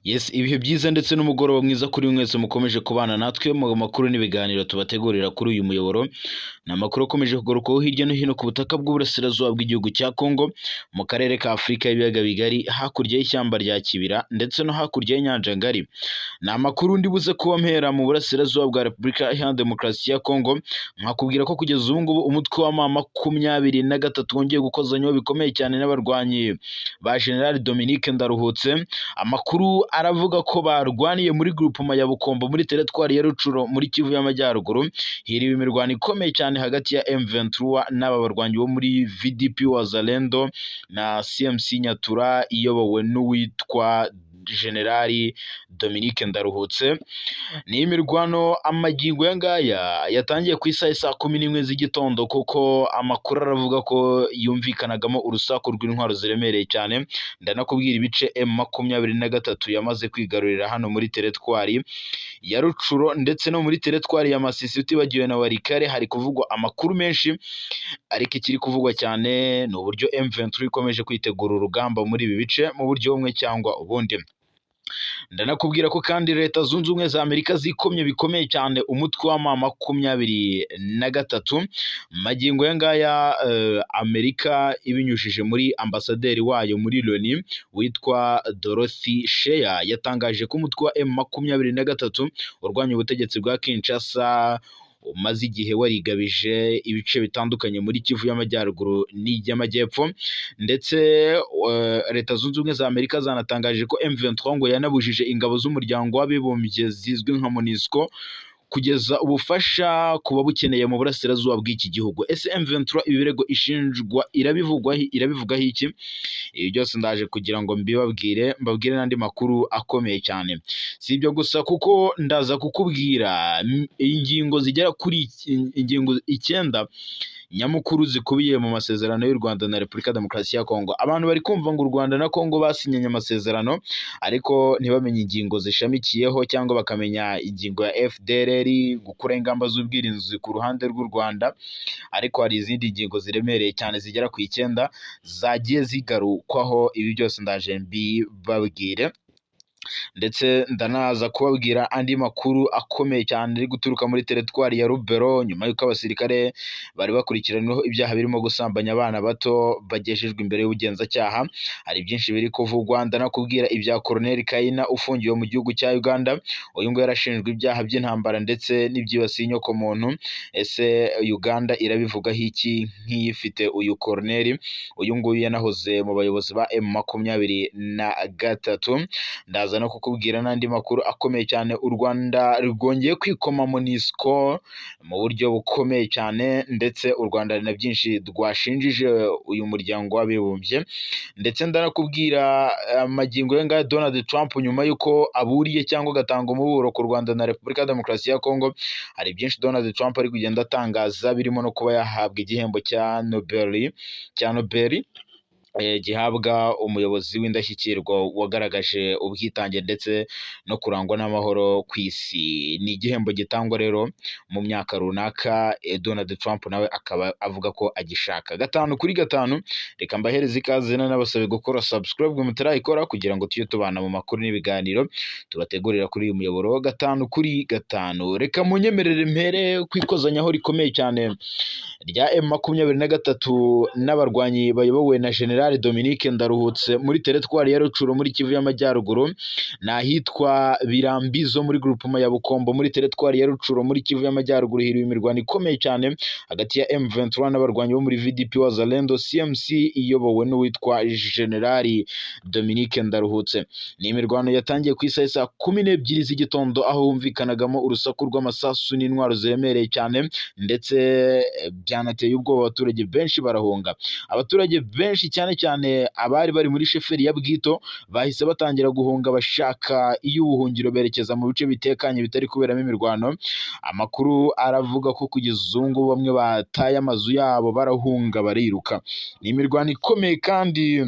Yes, ibihe byiza ndetse n'umugoroba mwiza kuri mwese mukomeje kubana natwe mu makuru n'ibiganiro tubategurira kuri uyu muyoboro. Ni amakuru akomeje kugarukaho hirya no hino ku butaka bw'uburasirazuba bw'igihugu cya Congo, mu karere ka Afurika y'ibiyaga bigari, hakurya y'ishyamba rya Kibira ndetse no hakurya y'inyanja ngari. Ni amakuru ndi buze kuba mpera mu burasirazuba bwa Repubulika Iharanira Demokarasi ya Congo, nkakubwira ko kugeza ubu ngubu umutwe wa M23 wongeye gukozanyaho bikomeye cyane n'abarwanyi ba General Dominique Ndaruhutse. Amakuru aravuga ko barwaniye muri groupement ya Bukombo muri teritwari ya Rucuro muri Kivu y'Amajyaruguru. Hiriwe imirwano ikomeye cyane hagati ya M23 n'aba barwanyi bo muri VDP Wazalendo na CMC Nyatura iyobowe n'uwitwa Generali Dominique Ndaruhutse. Ni imirwano amagingo ngaya yatangiye ku isaha saa 11 z'igitondo, kuko amakuru aravuga ko yumvikanagamo urusaku rw'intwaro ziremereye cyane. Ndanakubwira ibice M23 yamaze kwigarurira hano muri teritwari ya Rucuro ndetse no muri teritwari ya Masisi, utibagiwe na Warikare. Hari kuvugwa amakuru menshi, ariko ikiri kuvugwa cyane ni uburyo M23 ikomeje kwitegura urugamba muri ibi bice mu buryo bumwe cyangwa ubundi. Ndanakubwira ko kandi Leta Zunze Ubumwe za Amerika zikomye bikomeye cyane umutwe wa M23. Magingo ngaya Amerika ibinyujije muri ambasaderi wayo muri Loni witwa Dorothy Shea yatangaje ko umutwe wa M23 urwanya ubutegetsi bwa Kinshasa umaze igihe warigabije ibice bitandukanye muri Kivu y'Amajyaruguru n'Amajyepfo. Ndetse Leta Zunze Ubumwe za Amerika zanatangaje ko M23 ngo yanabujije ingabo z'umuryango w'abibumbye zizwi nka MONUSCO kugeza ubufasha kuba bukeneye mu burasirazuba bw'iki gihugu. Ese M23 ibirego ishinjwa irabivugaho iki? Ibi byose ndaje kugira ngo mbabwire n'andi makuru akomeye cyane. Si ibyo gusa, kuko ndaza kukubwira ingingo zigera kuri ingingo 9 nyamukuru zikubiye mu masezerano y'u Rwanda na Repubulika Demokarasi ya Kongo. Abantu bari kumva ngo u Rwanda na Kongo basinyanye amasezerano, ariko ntibamenye ingingo zishamikiyeho cyangwa bakamenya ingingo ya FDLR, gukura ingamba z'ubwirinzi ku ruhande rw'u Rwanda. Ariko hari izindi ngingo ziremereye cyane zigera ku 9 zagiye zigarukwaho. Ibi byose ndaje mbibabwire, ndetse ndanaza kubabwira andi makuru akomeye cyane ari guturuka muri teritwari ya Rubero, nyuma y'uko abasirikare bari bakurikiranyweho ibyaha birimo gusambanya abana bato bagejejwe imbere y'ubugenzacyaha. Hari byinshi biri kuvugwa. Ndanakubwira ibya Colonel Kayina ufungiwe mu gihugu cya Uganda. Uyu nguyu yarashinjwe ibyaha by'intambara ndetse n'ibyibasiye inyokomuntu. Ese Uganda irabivugaho iki nk'iyifite uyu Colonel? Uyu nguyu yanahoze mu bayobozi ba M23. Ndaza no kukubwira n'andi makuru akomeye cyane. U Rwanda rwongeye kwikoma MONUSCO mu buryo bukomeye cyane, ndetse u Rwanda na byinshi rwashinjije uyu muryango w'abibumbye. Ndetse ndanakubwira amagingo y'anga Donald Trump nyuma y'uko aburiye cyangwa agatanga umuburo ku Rwanda na Repubulika Demokarasi ya Kongo. Hari byinshi Donald Trump ari kugenda atangaza, birimo no kuba yahabwa igihembo cya Nobel gihabwa umuyobozi w'indashyikirwa wagaragaje ubwitange ndetse no kurangwa n'amahoro ku isi. Ni igihembo gitangwa rero mu myaka runaka. Donald Trump nawe akaba avuga ko agishaka. 5 kuri 5. Reka mbahereze ikaze n'abasabe gukora subscribe mutarayikora, kugira ngo tujye tubana mu makuru n'ibiganiro tubategurira kuri uyu muyoboro. 5 kuri 5. Reka munyemerere mpere kwikozanyaho rikomeye cyane rya M23 n'abarwanyi bayobowe na General Dominique Ndaruhutse muri teritwari ya Rucuro muri Kivu y'Amajyaruguru. N'ahitwa Birambizo muri groupement ya Bukombo muri teritwari ya Rucuro muri Kivu y'Amajyaruguru. Hiriwe imirwano ikomeye cyane hagati ya M23 n'abarwanyi bo muri VDP Wazalendo CMC iyobowe n'uwitwa Generali Dominique Ndaruhutse. Ni imirwano yatangiye ku isaha saa 12 z'igitondo, aho humvikanagamo urusaku rw'amasasu n'intwaro ziremereye cyane, ndetse byanateye ubwoba abaturage benshi barahunga. Abaturage benshi cyane abari bari muri sheferi ya Bwito bahise batangira guhunga bashaka iy'ubuhungiro berekeza mu bice bitekanye bitari kuberamo imirwano. Amakuru aravuga ko kugeza ubu ngubu bamwe bataye amazu yabo barahunga bariruka. Ni imirwano ikomeye kandi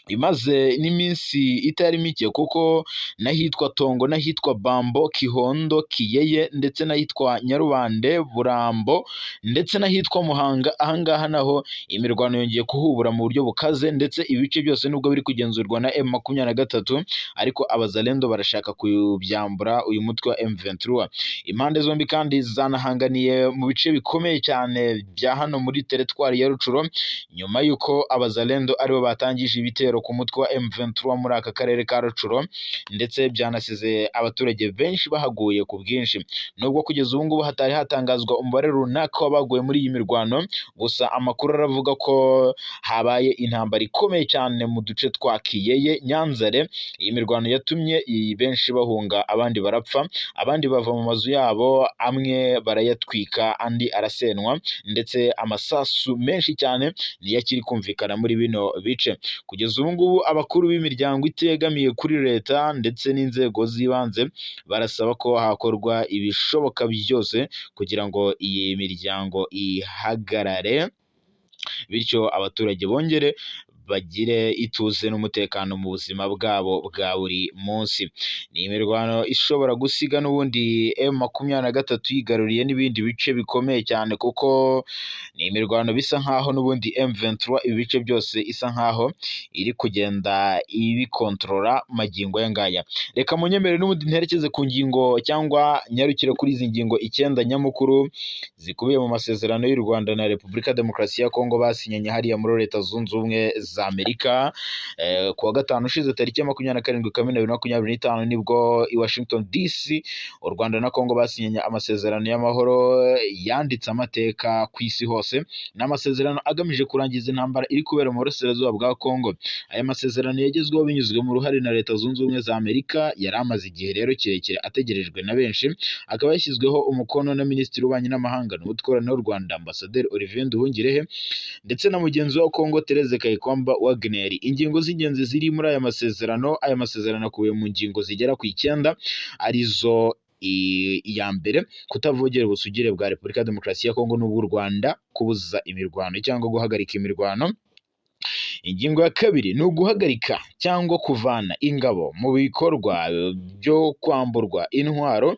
imaze n'iminsi itari mike, kuko n'ahitwa Tongo, n'ahitwa Bambo, Kihondo, Kiyeye ndetse n'ahitwa Nyarubande, Burambo ndetse n'ahitwa Muhanga, ahangaha naho imirwano yongeye kuhubura mu buryo bukaze, ndetse ibice byose nubwo biri kugenzurwa na M23 ariko abazalendo barashaka kubyambura uyu mutwe wa M23. Impande zombi kandi zanahanganiye mu bice bikomeye cyane bya hano muri teritwari ya Rucuro, nyuma y'uko abazalendo aribo batangije ibitero ku mutwe wa M23 muri aka karere ka Rucuro, ndetse byanasize abaturage benshi bahaguye ku bwinshi. Nubwo kugeza ubu ngubu hatari hatangazwa umubare runaka w'abaguye muri iyi mirwano, gusa amakuru aravuga ko habaye intambara ikomeye cyane mu duce twa Kiyeye, Nyanzare. Iyi mirwano yatumye benshi bahunga, abandi barapfa, abandi bava mu mazu yabo, amwe barayatwika, andi arasenwa, ndetse amasasu menshi cyane niyo akiri kumvikana muri bino bice. Kugeza ubu ngubu abakuru b'imiryango itegamiye kuri leta ndetse n'inzego z'ibanze barasaba ko hakorwa ibishoboka byose kugira ngo iyi miryango ihagarare, bityo abaturage bongere bagire ituze n'umutekano mu buzima bwabo bwa buri munsi. Ni imirwano ishobora gusiga n'ubundi M23 yigaruriye n'ibindi bice bikomeye cyane, kuko ni imirwano bisa nkaho n'ubundi M23 ibi bice byose isa nkaho iri kugenda ibikontorora magingo aya ngaya. Reka munyemere n'ubundi nterekeze ku ngingo cyangwa nyarukire kuri izi ngingo 9 nyamukuru zikubiye mu masezerano y'u Rwanda na Repubulika Demokarasi ya Kongo basinyanye hariya muri Leta Zunze Ubumwe za Amerika. Kuwa gatanu ushize tariki ya 27 Kamena 2025 nibwo i Washington DC u Rwanda na Kongo basinyanye amasezerano y'amahoro yanditse amateka ku isi hose. N'amasezerano agamije kurangiza intambara iri kubera mu burasirazuba bwa Kongo. Aya masezerano yagezweho binyuzwe mu ruhare na Leta Zunze Ubumwe za Amerika, yari amaze igihe rero kirekire ategerejwe na benshi, akaba yashyizweho umukono na Minisitiri w'Ububanyi n'Amahanga n'Ubutwererane w'u Rwanda Ambasaderi Olivier Nduhungirehe, ndetse na mugenzi wa Kongo Therese Kayikwamba Wagner. Ingingo z'ingenzi ziri muri aya masezerano akubiye mu ngingo zigera ku 9, arizo iya mbere, kutavogera ubusugire bwa Repubulika ya Demokarasi ya Kongo n'ubw'u Rwanda, kubuza imirwano cyangwa guhagarika imirwano. Ingingo ya kabiri ni uguhagarika cyangwa kuvana ingabo mu bikorwa byo kwamburwa intwaro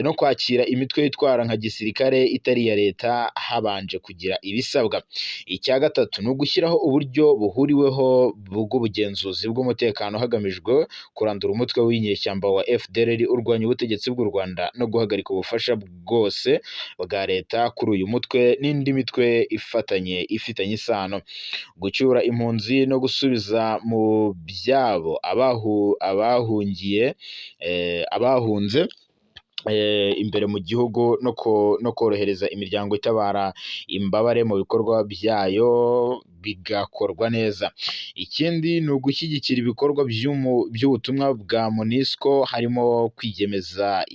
no kwakira imitwe yitwara nka gisirikare itari iya leta habanje kugira ibisabwa. Icya gatatu ni ugushyiraho uburyo buhuriweho bw'ubugenzuzi bw'umutekano hagamijwe kurandura umutwe w'inyeshyamba wa FDLR urwanya ubutegetsi bw'u Rwanda no guhagarika ubufasha bwose bwa leta kuri uyu mutwe n'indi mitwe ifitanye isano. Gucyura impunzi no gusubiza mu byabo abahunze imbere mu gihugu no korohereza imiryango itabara imbabare mu bikorwa byayo bigakorwa neza. Ikindi ni ugushyigikira ibikorwa by'ubutumwa bwa MONUSCO, harimo kwiyemeza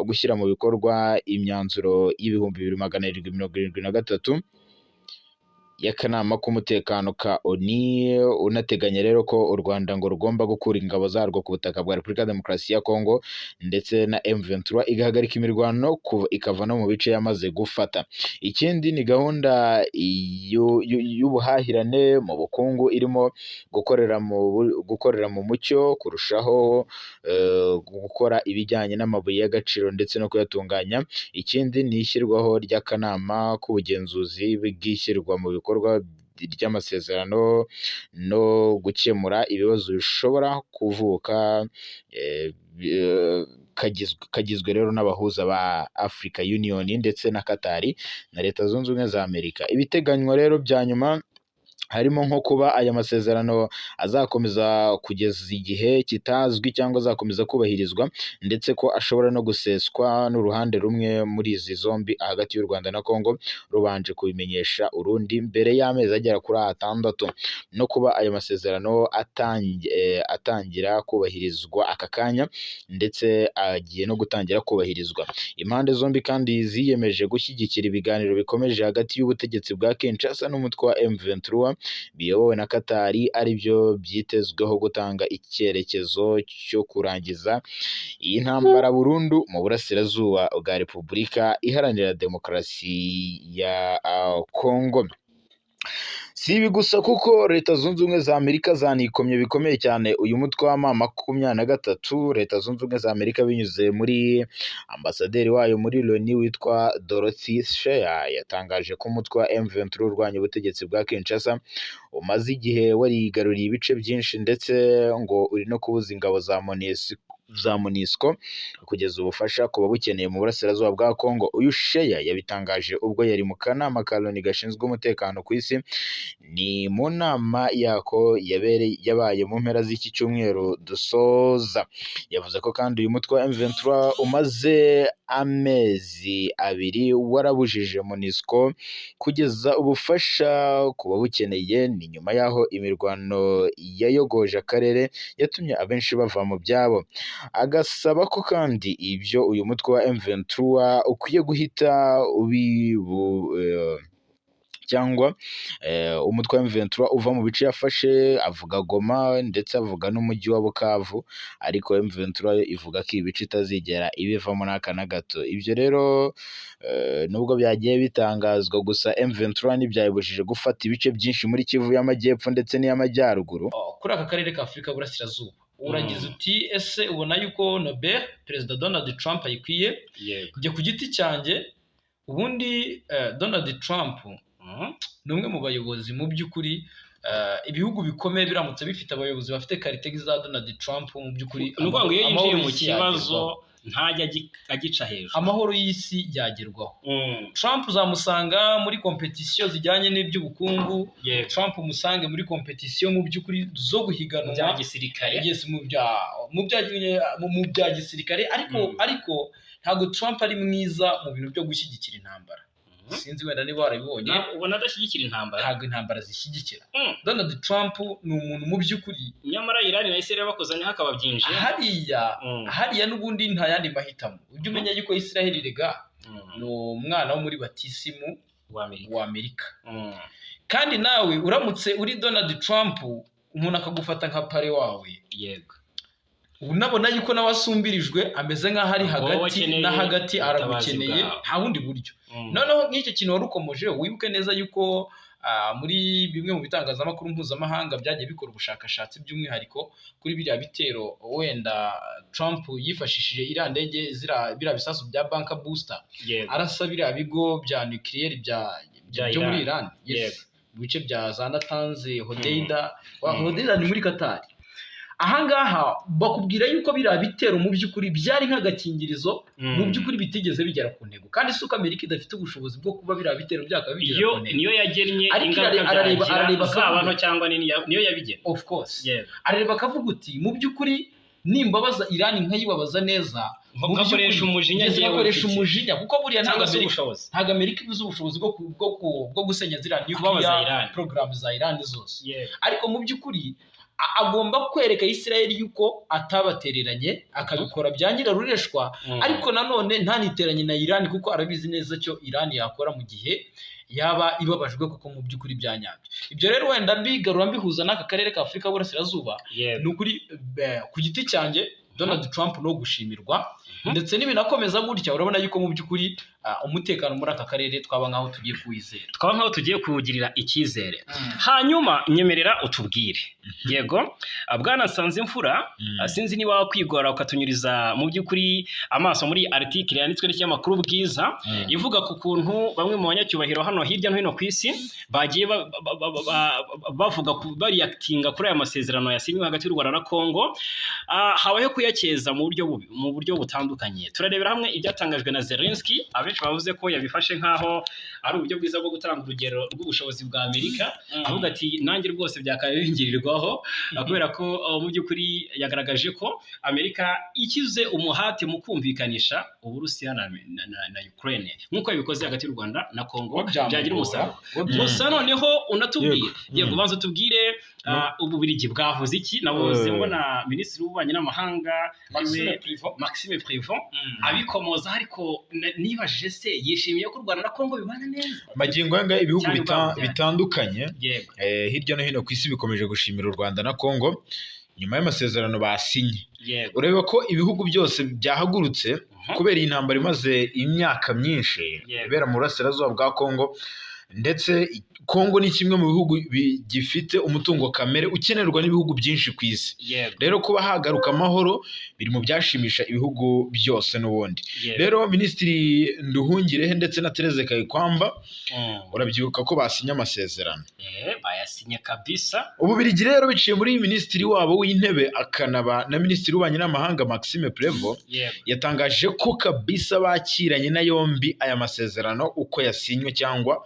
gushyira mu bikorwa imyanzuro y'2773 y'akanama k'umutekano ka ONU, unateganya rero ko u Rwanda ngo rugomba gukura ingabo zarwo ku butaka bwa Repubulika ya Demokarasi ya Kongo, ndetse na M23 igahagarika imirwano ikava no mu bice yamaze gufata. Ikindi ni gahunda y'ubuhahirane mu bukungu irimo gukorera mu mucyo, kurushaho gukora ibijyanye n'amabuye y'agaciro ndetse no kuyatunganya. Ikindi ni ishyirwaho ry'akanama k'ubugenzuzi bw'ishyirwa mu bikorwa ry'amasezerano no gukemura ibibazo bishobora kuvuka, kagizwe rero n'abahuza ba Africa Union ndetse na Qatar na Leta Zunze Ubumwe za Amerika. Ibiteganywa rero bya nyuma harimo nko kuba aya masezerano azakomeza kugeza igihe kitazwi cyangwa azakomeza kubahirizwa, ndetse ko ashobora no guseswa n'uruhande rumwe muri izi zombi hagati y'u Rwanda na Kongo rubanje kubimenyesha urundi mbere y'amezi agera kuri 6, no kuba aya masezerano atangira kubahirizwa aka kanya, ndetse agiye no gutangira kubahirizwa. Impande zombi kandi ziyemeje gushyigikira ibiganiro bikomeje hagati y'ubutegetsi bwa Kinshasa n'umutwe wa M23 biyobowe na Qatar, aribyo byitezweho gutanga icyerekezo cyo kurangiza iyi ntambara burundu mu burasirazuba bwa Repubulika Iharanira Demokarasi ya Kongo. Si ibi gusa kuko Leta Zunze Ubumwe za Amerika zanikomye bikomeye cyane uyu mutwe wa M23. Leta Zunze Ubumwe za Amerika binyuze muri ambasaderi wayo muri Loni witwa Dorothy Shea yatangaje ko umutwe wa M23 urwanya ubutegetsi bwa Kinshasa umaze igihe warigaruriye ibice byinshi ndetse ngo uri no kubuza ingabo za MONUSCO kugeza ubufasha ku babukeneye mu burasirazuba bwa Kongo. Uyu Shea yabitangaje ubwo yari mu kanama ka Loni gashinzwe umutekano ku isi, ni mu nama yako yabaye mu mpera z'iki cyumweru dusoza. Yavuze ko kandi uyu mutwe wa M23 umaze amezi abiri warabujije MONUSCO kugeza ubufasha ku babukeneye, ni nyuma y'aho imirwano yayogoje akarere yatumye abenshi bava mu byabo. Agasaba ko kandi ibyo uyu mutwe wa M23 ukwiye guhita cyangwa umutwe wa M23 uva mu bice yafashe, avuga Goma ndetse avuga n'umujyi wa Bukavu, ariko M23 ivuga ko ibice itazigera ibivamo n'aka na gato. Ibyo rero nubwo byagiye bitangazwa, gusa M23 ntibyayibujije gufata ibice byinshi muri Kivu y'Amajyepfo ndetse n'iy'Amajyaruguru. Kuri aka karere ka Afurika y'Uburasirazuba uragize uti ese ubona yuko Nobel Perezida Donald Trump ayikwiye? Njye ku giti cyanjye ubundi Donald Trump ni umwe mu bayobozi mu by'ukuri ibihugu bikomeye biramutse bifite abayobozi bafite karite za Donald Trump mu by'ukuri ni ukuvuga ngo iyo yinjiye mu kibazo ntajya agica hejuru, amahoro y'isi yagerwaho. Trump uzamusanga muri kompetisiyo zijyanye n'iby'ubukungu, Trump umusange muri kompetisiyo mu by'ukuri zo guhiganwa bya gisirikare, mu bya gisirikare, ariko ntabwo Trump ari mwiza mu bintu byo gushyigikira intambara. Sinzi wenda niba warabibonye, ubona adashyigikira intambara, ntabwo intambara zishyigikira. Donald Trump ni umuntu mu by'ukuri, nyamara Iran na Israel bakozanye hakaba byinshi hariya n'ubundi nta yandi mahitamo. Ujye umenya yuko Israel rega ni umwana wo muri batisimu wa Amerika. Kandi nawe uramutse uri Donald Trump umuntu akagufata nka pare wawe, yego, unabona yuko nawe asumbirijwe, ameze nk'aho ari hagati na hagati, aragukeneye nta bundi buryo. Noneho nk'icyo kintu wari ukomeje, wibuke neza yuko muri bimwe mu bitangazamakuru mpuzamahanga byagiye bikora ubushakashatsi by'umwihariko kuri biriya bitero wenda Trump yifashishije iriya ndege biriya bisasu bya bunker booster arasa biriya bigo bya nucleaire byo muri Iran, mu bice bya za Natanz, Hodeida ni muri Qatar. Ahangaha bakubwira yuko biriya bitero mu by'ukuri byari nk'agakingirizo, mu by'ukuri bitigeze bigera ku ntego, kandi si uko Amerika idafite ubushobozi bwo kuba biriya bitero byakaba bigera ku ntego. Niyo yagennye ingaruka byagira zaba nto cyangwa nini, niyo yabigena. Of course, arareba akavuga uti mu by'ukuri nimbabaza Iran nkayibabaza neza, bakoresha umujinya, kuko buriya ntabwo Amerika ibuze ubushobozi bwo gusenya ziriya nuclear program za Iran zose. Ariko mu by'ukuri agomba kwereka Israel yuko atabatereranye, akabikora byangira rureshwa, ariko nanone ntaniteranye na Iran, kuko arabizi neza cyo Iran yakora mu gihe yaba ibabajwe kuko mu by'ukuri byanyabyo. Ibyo rero wenda mbigarura mbihuza n'aka karere ka Afurika y'Uburasirazuba, ni ukuri ku giti cyanjye Donald Trump no gushimirwa, ndetse n'ibinakomeza gutya urabona yuko mu by'ukuri umutekano muri aka karere twaba nkaho tugiye kuwizera, twaba nkaho tugiye kuwugirira icyizere. Hanyuma nyemerera utubwire, yego bwana Nsanzimfura, sinzi niba wakwigora ukatunyuriza mu by'ukuri amaso muri article yanditswe n'ikinyamakuru Bwiza ivuga ku kuntu bamwe mu banyacyubahiro hano hirya no hino ku isi bagiye bavuga bariactinga kuri aya masezerano yasinywe hagati y'u Rwanda na Kongo, habayeho kuyakeza mu buryo butandukanye. Turarebera hamwe ibyatangajwe na Zelensky, abenshi bavuze ko yabifashe nkaho ari uburyo bwiza bwo gutanga urugero rw'ubushobozi bwa Amerika, avuga ati nanjye rwose byakabaye bingirirwaho, kubera ko mu by'ukuri yagaragaje ko Amerika ikize umuhate mu kumvikanisha Uburusiya na Ukraine nk'uko yabikoze hagati y'u Rwanda na Kongo byagira umusaruro. Gusa noneho unatubwire, yego banza tubwire Ububirigi bwavuze iki? Nabuze mbona Minisitiri w'Ububanyi n'Amahanga Maxime Prevot abikomoza, ariko nibajije se yishimiye ko u Rwanda na Kongo bibana neza. Magingo yanga ibihugu bitandukanye hirya no hino ku isi bikomeje gushimira u Rwanda na Kongo nyuma y'amasezerano basinye. Ureba ko ibihugu byose byahagurutse kubera iyi ntambara imaze imyaka myinshi ibera mu burasirazuba bwa Kongo, ndetse Kongo ni kimwe mu bihugu gifite umutungo kamere ukenerwa n'ibihugu byinshi ku isi. Rero kuba hagaruka amahoro biri mu byashimisha ibihugu byose n'ubundi. Rero Minisitiri Nduhungirehe ndetse na Therese Kayikwamba urabyibuka ko basinye amasezerano. Bayasinye kabisa. Ububiligi rero biciye muri minisitiri wabo w'intebe akanaba na minisitiri w'ububanyi n'amahanga Maxime Prévost yatangaje ko kabisa bakiranye na yombi aya masezerano uko yasinywe cyangwa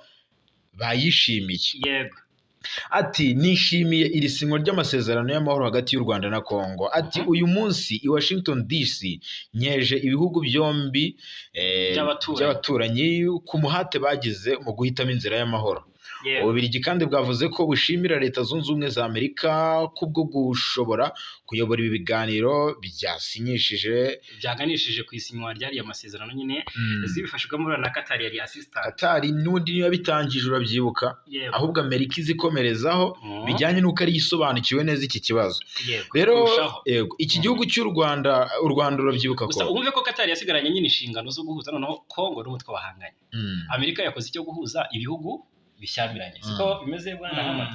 bayishimiye. Ati nishimiye iri sinywa ry'amasezerano y'amahoro hagati y'u Rwanda na Kongo. Ati uyu munsi i Washington DC nyeje ibihugu byombi by'abaturanyi ku muhate bagize mu guhitamo inzira y'amahoro. Ububiligi kandi bwavuze ko bushimira Leta Zunze Ubumwe za Amerika kubwo gushobora kuyobora ibi biganiro byaganishije ku isinywa ry'ariya masezerano nyine zibifashwamo na Qatar yari assistant. Qatar n'undi niyo yabitangije urabyibuka, ahubwo Amerika izikomerezaho bijyanye n'uko ari yisobanukiwe neza iki kibazo. Rero iki gihugu cy'u Rwanda, u Rwanda urabyibuka ko wumve ko Qatar yasigaranye nyine inshingano zo guhuza noneho Kongo n'umutwe bahanganye. Amerika yakoze icyo guhuza ibihugu bishyamiranye. Siko bimeze bwana Hamad.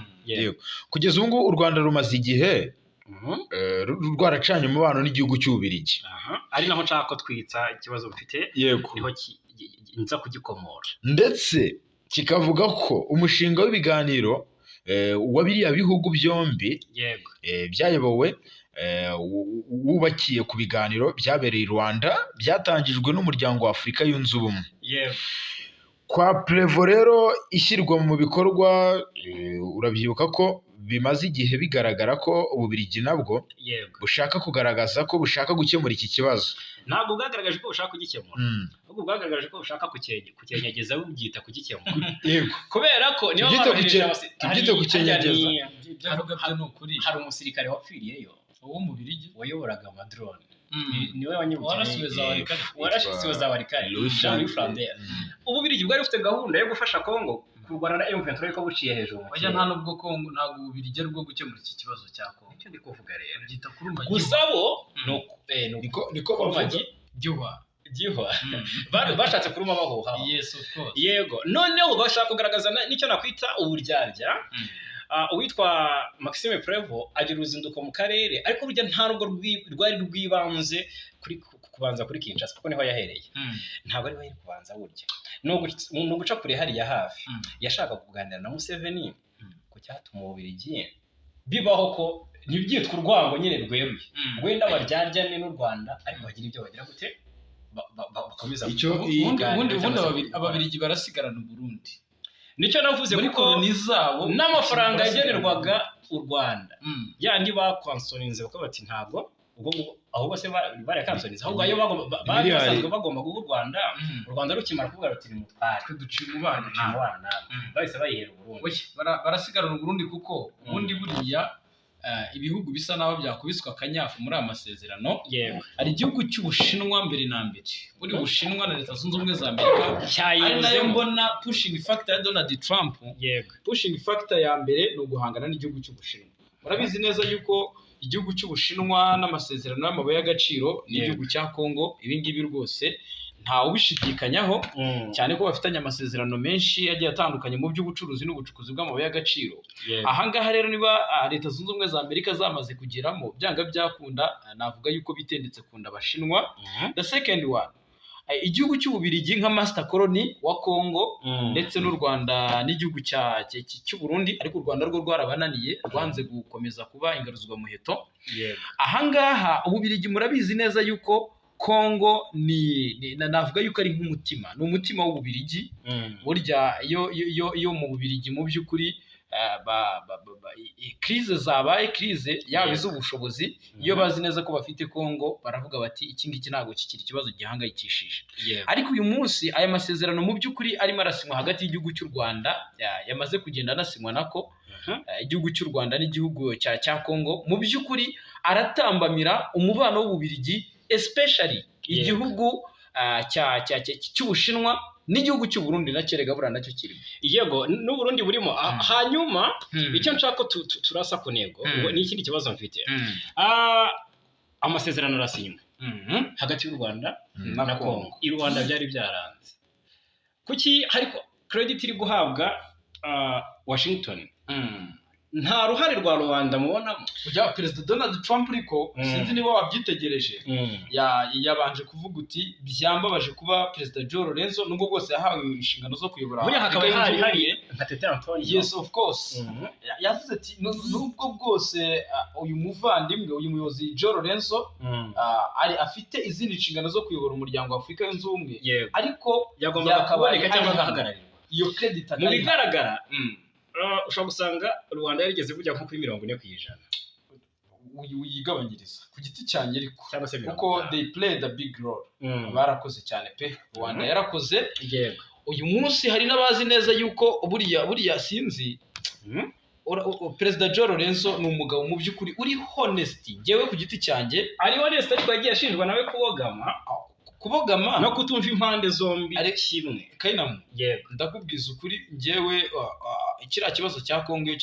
Kugeza ubu ngubu u Rwanda rumaze igihe rwaracanye umubano n'igihugu cy'Ububiligi. Ari naho nshaka ko twitsa ikibazo bifite niho nza kugikomora. Ndetse kikavuga ko umushinga w'ibiganiro wa biriya bihugu byombi byayobowe wubakiye ku biganiro byabereye i Rwanda byatangijwe n'umuryango wa Afurika yunze ubumwe. Kwa Prévost rero ishyirwa mu bikorwa urabyibuka ko bimaze igihe bigaragara ko Ububiligi nabwo bushaka kugaragaza ko bushaka gukemura iki kibazo. Ntabwo bwagaragaje ko bushaka kugikemura, ahubwo bwagaragaje ko bushaka kucyenyegeza bubyita kugikemura. Kubera ko niyo hari umusirikare wapfiriyeyo wo mu Bubiligi wayoboraga amadrone. Niwe warashyize za Warikari Jean Flanders. Ububiligi bwari bufite gahunda yo gufasha Kongo kurwana na M23 ariko buciye hejuru. Oya nta nubwo Kongo ntabwo Ububiligi ari bwo gukemura iki kibazo cya Kongo. Icyo ndi kuvuga rero byita kuri umagi. Gusa bo niko umagi gihwa bashatse kuruma bahoha. Yes of course. Yego noneho bashaka kugaragaza nicyo nakwita uburyarya. Uwitwa Maxime Prévost agira uruzinduko mu karere ariko burya nta nubwo rwari rwibanze kubanza kuri Kinshasa kuko niho yahereye. Ntabwo ari bari kubanza burya no guca kure hariya hafi. Yashaka kuganira na Museveni ku cyatuma Ububiligi bibaho ko ntibyitwa urwango nyine rweruye. Wenda baryaryane n'u Rwanda ariko bagira ibyo bagira gute bakomeza ubundi Ababiligi barasigarana u Burundi. Nicyo navuze kuko n'amafaranga yagenerwaga u Rwanda yandi bakwansoninze bako bati ntabwo ubwo ahubwo se barakansonize ahubwo ayo basanzwe bagomba guha u Rwanda. U Rwanda rukimara kuvuga ruti ni mutware ducira umubano bahise bayihera u Burundi. Barasigarana u Burundi kuko ubundi buriya ibihugu bisa naho byakubiswa akanyafu muri aya masezerano. Hari igihugu cy'Ubushinwa mbere na mbere, buri Bushinwa na Leta Zunze Ubumwe za Amerika ari nayo mbona pushing factor ya Donald Trump. Pushing factor ya mbere ni uguhangana n'igihugu cy'Ubushinwa. Murabizi neza yuko igihugu cy'Ubushinwa n'amasezerano y'amabuye y'agaciro n'igihugu cya Kongo ibi ngibi rwose ntawe ubishidikanyaho, cyane ko bafitanye amasezerano menshi agiye atandukanye mu by'ubucuruzi n'ubucukuzi bw'amabuye y'agaciro. Ahangaha rero niba Leta Zunze Ubumwe za Amerika zamaze kugeramo byanga byakunda, navuga yuko bitendetse kunda Abashinwa. The second one, igihugu cy'Ububiligi nka master colony wa Kongo ndetse n'u Rwanda n'igihugu cy'u Burundi, ariko u Rwanda rwo rwarabananiye rwanze gukomeza kuba ingaruzwa muheto. Ahangaha Ububiligi murabizi neza yuko Kongo navuga yuko ari nk'umutima, ni umutima w'Ububiligi. Burya iyo mu Bubiligi mu by'ukuri krize zabaye, krize yaba iz'ubushobozi, iyo bazi neza ko bafite Kongo baravuga bati iki ngiki ntabwo kikiri ikibazo gihangayikishije. Ariko uyu munsi aya masezerano mu by'ukuri arimo arasinywa hagati y'igihugu cy'u Rwanda, yamaze kugenda anasinywa nako igihugu cy'u Rwanda n'igihugu cya Kongo, mu by'ukuri aratambamira umubano w'Ububiligi, especially igihugu cy'Ubushinwa n'igihugu cy'u Burundi na kerega bura nacyo kirimo. Yego n'u Burundi burimo. Hanyuma icyo nshaka turasa ku ntego ni ikindi kibazo mfite. Amasezerano arasinywa hagati y'u Rwanda na Kongo. I Rwanda byari byaranze kuki ariko credit iri guhabwa Washington nta ruhare rwa rubanda mubonamo. Ujya Perezida Donald Trump ariko sinzi niba wabyitegereje yabanje kuvuga uti byambabaje kuba Perezida Joe Lorenzo nubwo bwose yahawe inshingano zo kuyobora Burya hakaba hari nka Tete Antonio. Yes of course. Yavuze ati nubwo bwose uyu muvandimwe uyu muyobozi Joe Lorenzo ari afite izindi nshingano zo kuyobora umuryango wa Afurika yunze ubumwe ariko yagombaga kuboneka cyangwa agahagararirwa iyo credit mu bigaragara. Ushobora gusanga Rwanda yarigeze kujya nko kuri 40%. Uyigabanyiriza ku giti cyanjye ariko kuko they played a big role. Barakoze cyane pe. Rwanda yarakoze. Yego. Uyu munsi hari n'abazi neza yuko buriya sinzi Perezida Joe Lorenzo ni umugabo mu by'ukuri uri honesty. Ngewe ku giti cyanjye ari honest ariko yagiye ashinjwa nawe kubogama no kutumva impande zombi ari kimwe. Kainamu ndakubwiza ukuri ngewe ikira kibazo cya Kongo iyo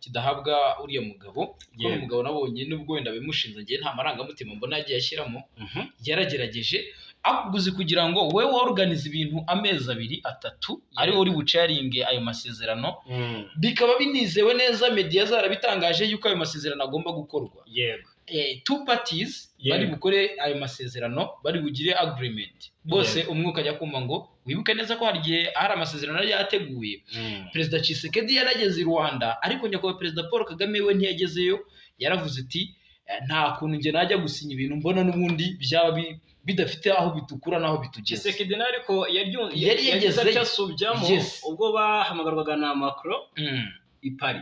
kidahabwa uriya mugabo kuko umugabo nabonye nubwo wenda bimushinze ngiye nta marangamutima mbona yagiye ashyiramo yaragerageje akuguze kugira ngo wewe organize ibintu amezi 2-3 ari uri bucaringe ayo masezerano bikaba binizewe neza media zarabitangaje yuko ayo masezerano agomba gukorwa. Yego. Two parties bari bukore ayo masezerano bari bugire agreement bose umwuka ajya kumva ngo wibuke neza ko hari gihe hari amasezerano yari yateguye. Perezida Tshisekedi yarageze i Rwanda ariko nyakubahwa Perezida Paul Kagame we ntiyagezeyo. Yaravuze ati nta kuntu nge najya gusinya ibintu mbona n'ubundi byaba bidafite aho bitukura naho bitugeze. Tshisekedi ariko yari yageze cyasubjamo ubwo bahamagarwaga na Macron ipari.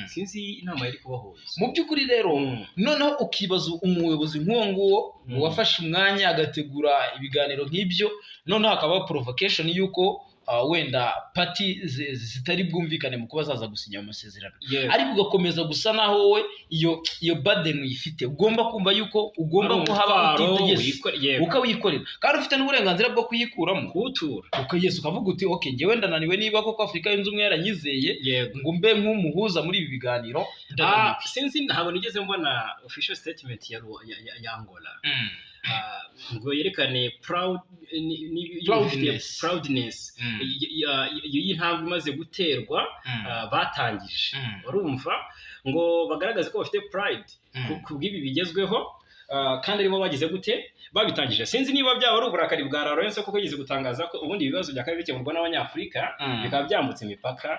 Sinzi inama yari kubahuza mu by'ukuri rero. Noneho ukibaza umuyobozi nk'uwo nguwo wafashe umwanya agategura ibiganiro nk'ibyo noneho hakaba provocation yuko wenda party zitari bwumvikane mu kuba zaza gusinya amasezerano ariko ugakomeza gusa naho wowe iyo burden uyifite ugomba kumva yuko ugomba kuhaba ukawikorera kandi ufite n'uburenganzira bwo kuyikuramo kutura ukavuga uti okay ngewe ndananiwe niba koko Afurika yunze ubumwe yaranyizeye ngo mbe nk'umuhuza muri ibi biganiro. Sinzi ntabwo nigeze mbona official statement ya Angola ngo yerekane proudness y'intambwe imaze guterwa batangije. Urumva ngo bagaragaze ko bafite pride ku bw'ibi bigezweho kandi aribo bagize gute babitangije. Sinzi niba byaba ari uburakari bwa Lorenzo kuko yigeze gutangaza ko ubundi ibibazo byakabaye bikemurwa n'Abanyafurika bikaba byambutse imipaka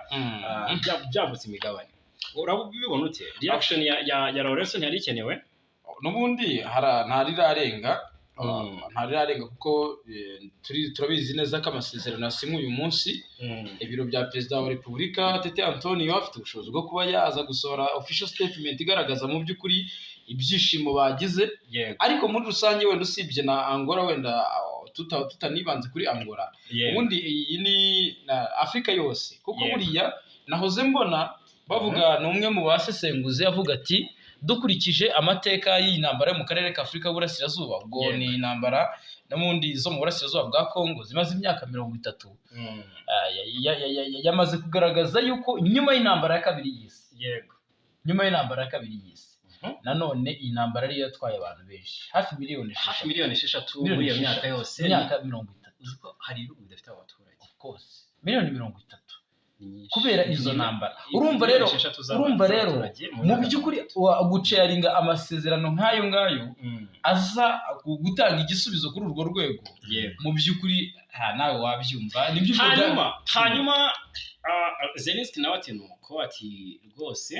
byambutse imigabane. Urabibona ute reaction ya Lorenzo ntiyari ikenewe? Nubundi ntarirarenga kuko turabizi neza ko amasezerano asinywe uyu munsi. Ibiro bya Perezida wa Repubulika Tete Antonio afite ubushobozi bwo kuba yaza gusohora official statement igaragaza mu by'ukuri ibyishimo bagize ariko muri rusange wenda usibye na Angola wenda tutanibanze kuri Angola ubundi iyi ni Afurika yose kuko buriya nahoze mbona bavuga n'umwe mu basesenguzi avuga ati dukurikije amateka y'intambara yo mu karere ka Afurika y'Uburasirazuba ubwo ni intambara n'ubundi zo mu burasirazuba bwa Kongo zimaze imyaka 30 yamaze kugaragaza yuko nyuma y'intambara ya kabiri y'isi nanone iyi ntambara ariyo yatwaye abantu benshi hafi miliyoni 6 muri iyo myaka yose imyaka 30 hari ibihugu bidafite abaturage of course miliyoni 30 kubera izo ntambara. Urumva rero mu by'ukuri gucaringa amasezerano nk'ayo ngayo aza gutanga igisubizo kuri urwo rwego mu by'ukuri nawe wabyumva nibyo. Hanyuma Zelensky nawe ati nuko ati rwose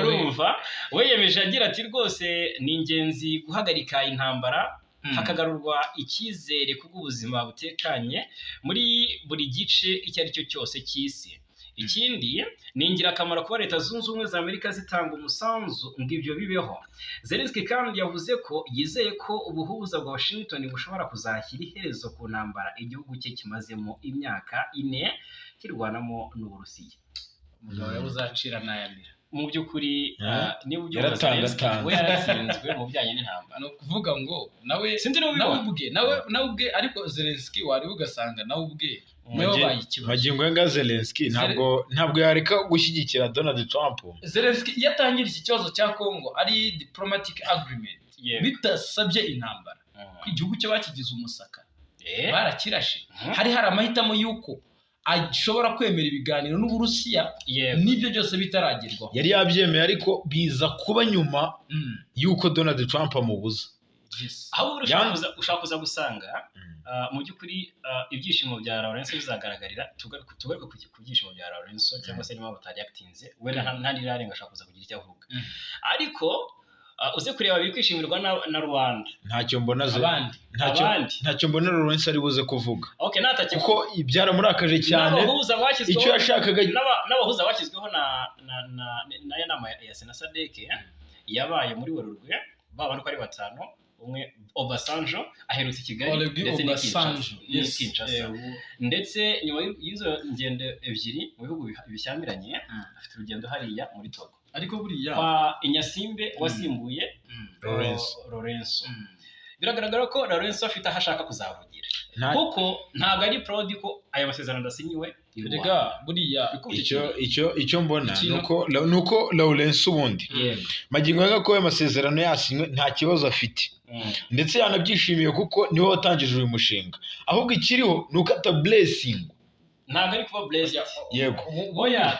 urumva we yemeje agira ati rwose ni ingenzi guhagarika intambara hakagarurwa icyizere kubw'ubuzima butekanye muri buri gice icyo ari cyo cyose cy'isi. Ikindi ni ingirakamaro kuba Leta Zunze Ubumwe za Amerika zitanga umusanzu ngo ibyo bibeho. Zelensky kandi yavuze ko yizeye ko ubuhuza bwa Washington bushobora kuzashyira iherezo ku ntambara igihugu cye kimazemo imyaka 4 kirwanamo n'Uburusiya. Umugabo yabuzacira nayamira mu by'ukuri niba ubyumva Zelensky we yaratsinzwe mu bijyanye n'intambara. No kuvuga ngo nawe ubwe ariko Zelensky wari ugasanga nawe ubwe magingo ya Zelensky ntabwo yareka gushyigikira Donald Trump. Zelensky yatangira iki kibazo cya Kongo ari diplomatic agreement bitasabye intambara igihugu cyo bakigize umusaka barakirashe hari amahitamo y'uko ashobora kwemera ibiganiro n'Uburusiya n'ibyo byose bitaragerwaho. Yari yabyemeye ariko biza kuba nyuma y'uko Donald Trump amubuza. Aho ushaka kuza gusanga mu by'ukuri ibyishimo bya Lawrence bizagaragarira tugaruka ku byishimo bya Lawrence cyangwa se niba batari actinze wenda nta nirarenga ashaka kuza kugira icyo avuga, ariko uze kureba biri kwishimirwa na Rwanda ntacyo mbona ntacyo mbona Lawrence ari buze kuvuga. Okay, natacyo kuko byaramurakaje cyane icyo yashakaga n'abahuza bashyizweho na nama ya Sena Sadek yabaye muri Werurwe baba ko ari batanu, umwe Obasanjo aherutse i Kigali ndetse n'Kinshasa, ndetse nyuma y'izo ngendo ebyiri mu bihugu bishyamiranye afite urugendo hariya muri Togo, ariko buriya kwa Inyasimbe wasimbuye Lawrence. Biragaragara ko Lawrence afite aho ashaka kuzavugira kuko ntabwo ari proud ko aya masezerano adasinyiwe. Rega buriya icyo mbona nuko Lawrence ubundi magingo y'ako aya masezerano yasinywe nta kibazo afite, ndetse yanabyishimiye kuko niwe watangije uyu mushinga, ahubwo ikiriho nuko ata blessing ntabwo ari kuba blessed. Yego oya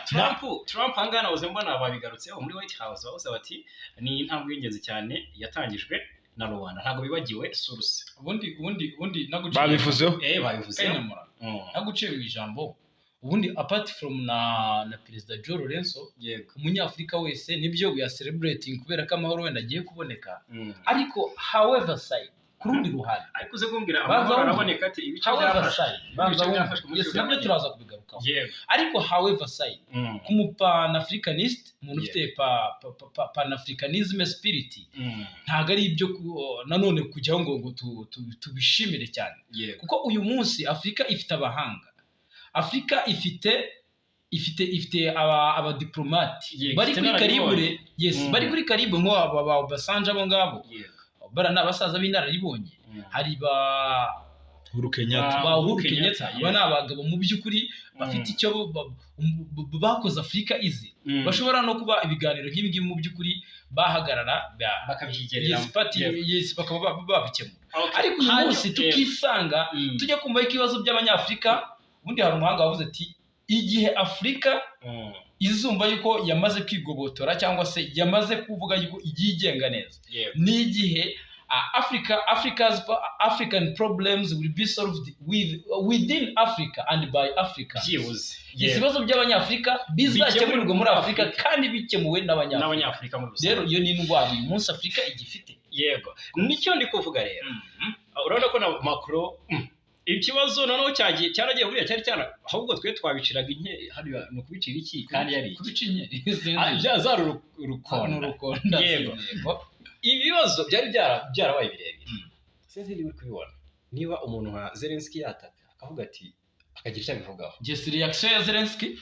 Trump angana uze mbona babigarutseho muri White House bose bati ni intambwe y'ingenzi cyane yatangijwe na Rwanda, ntabwo bibagiwe source. ubundi babivuzeho naguciye mu ijambo. Ubundi apart from na Perezida Joe Lorenzo, umunyafurika wese nibyo we are celebrating kubera ko amahoro wenda agiye kuboneka, ariko however side ku rundi ruhande ariko uze kumbwira amahoro araboneka ati ibice byafashwe muri nabyo turaza kubigarukaho, ariko however side ku mupanafricanist umuntu ufite panafricanism spirit ntago ari ibyo nanone kujyaho ngo tubishimire cyane, kuko uyu munsi Afrika ifite abahanga, Afrika ifite abadiplomate bari kuri Karibure, bari kuri Karibu nko aba Basanja abo ngabo bara n'abasaza b'inararibonye, hari Uhuru Kenyatta aba n'abagabo mu by'ukuri bafite icyo bakoze Afrika izi, bashobora no kuba ibiganiro nk'ibi ngibi mu by'ukuri bahagarara bakabyigerera bakaba babikemura. Ariko uyu munsi tukisanga tujya kumva ikibazo by'abanyafrika. Ubundi hari umuhanga wavuze ati igihe Afrika izumva yuko yamaze kwigobotora cyangwa se yamaze kuvuga yuko yigenga neza, ni igihe African problems will be solved within Africa and by Africa. Ibibazo by'abanyafrika bizakemurirwa muri Afrika kandi bikemuwe n'abanyafrika muri rusange. Rero iyo ni indwara uyu munsi Afrika igifite. Yego nicyo ndi kuvuga rero. Urabona ko na Macron ikibazo noneho cyaragiye buriya cyari cyana, ahubwo twe twabiciraga inke hari no kubicira iki kandi yari kubica inke byaza urukonda. Yego ibibazo byari byarabaye birebire. Sinzi niba kubibona niba umuntu nka Zelensky yataka akavuga ati akagira icyo abivugaho, reaction ya Zelensky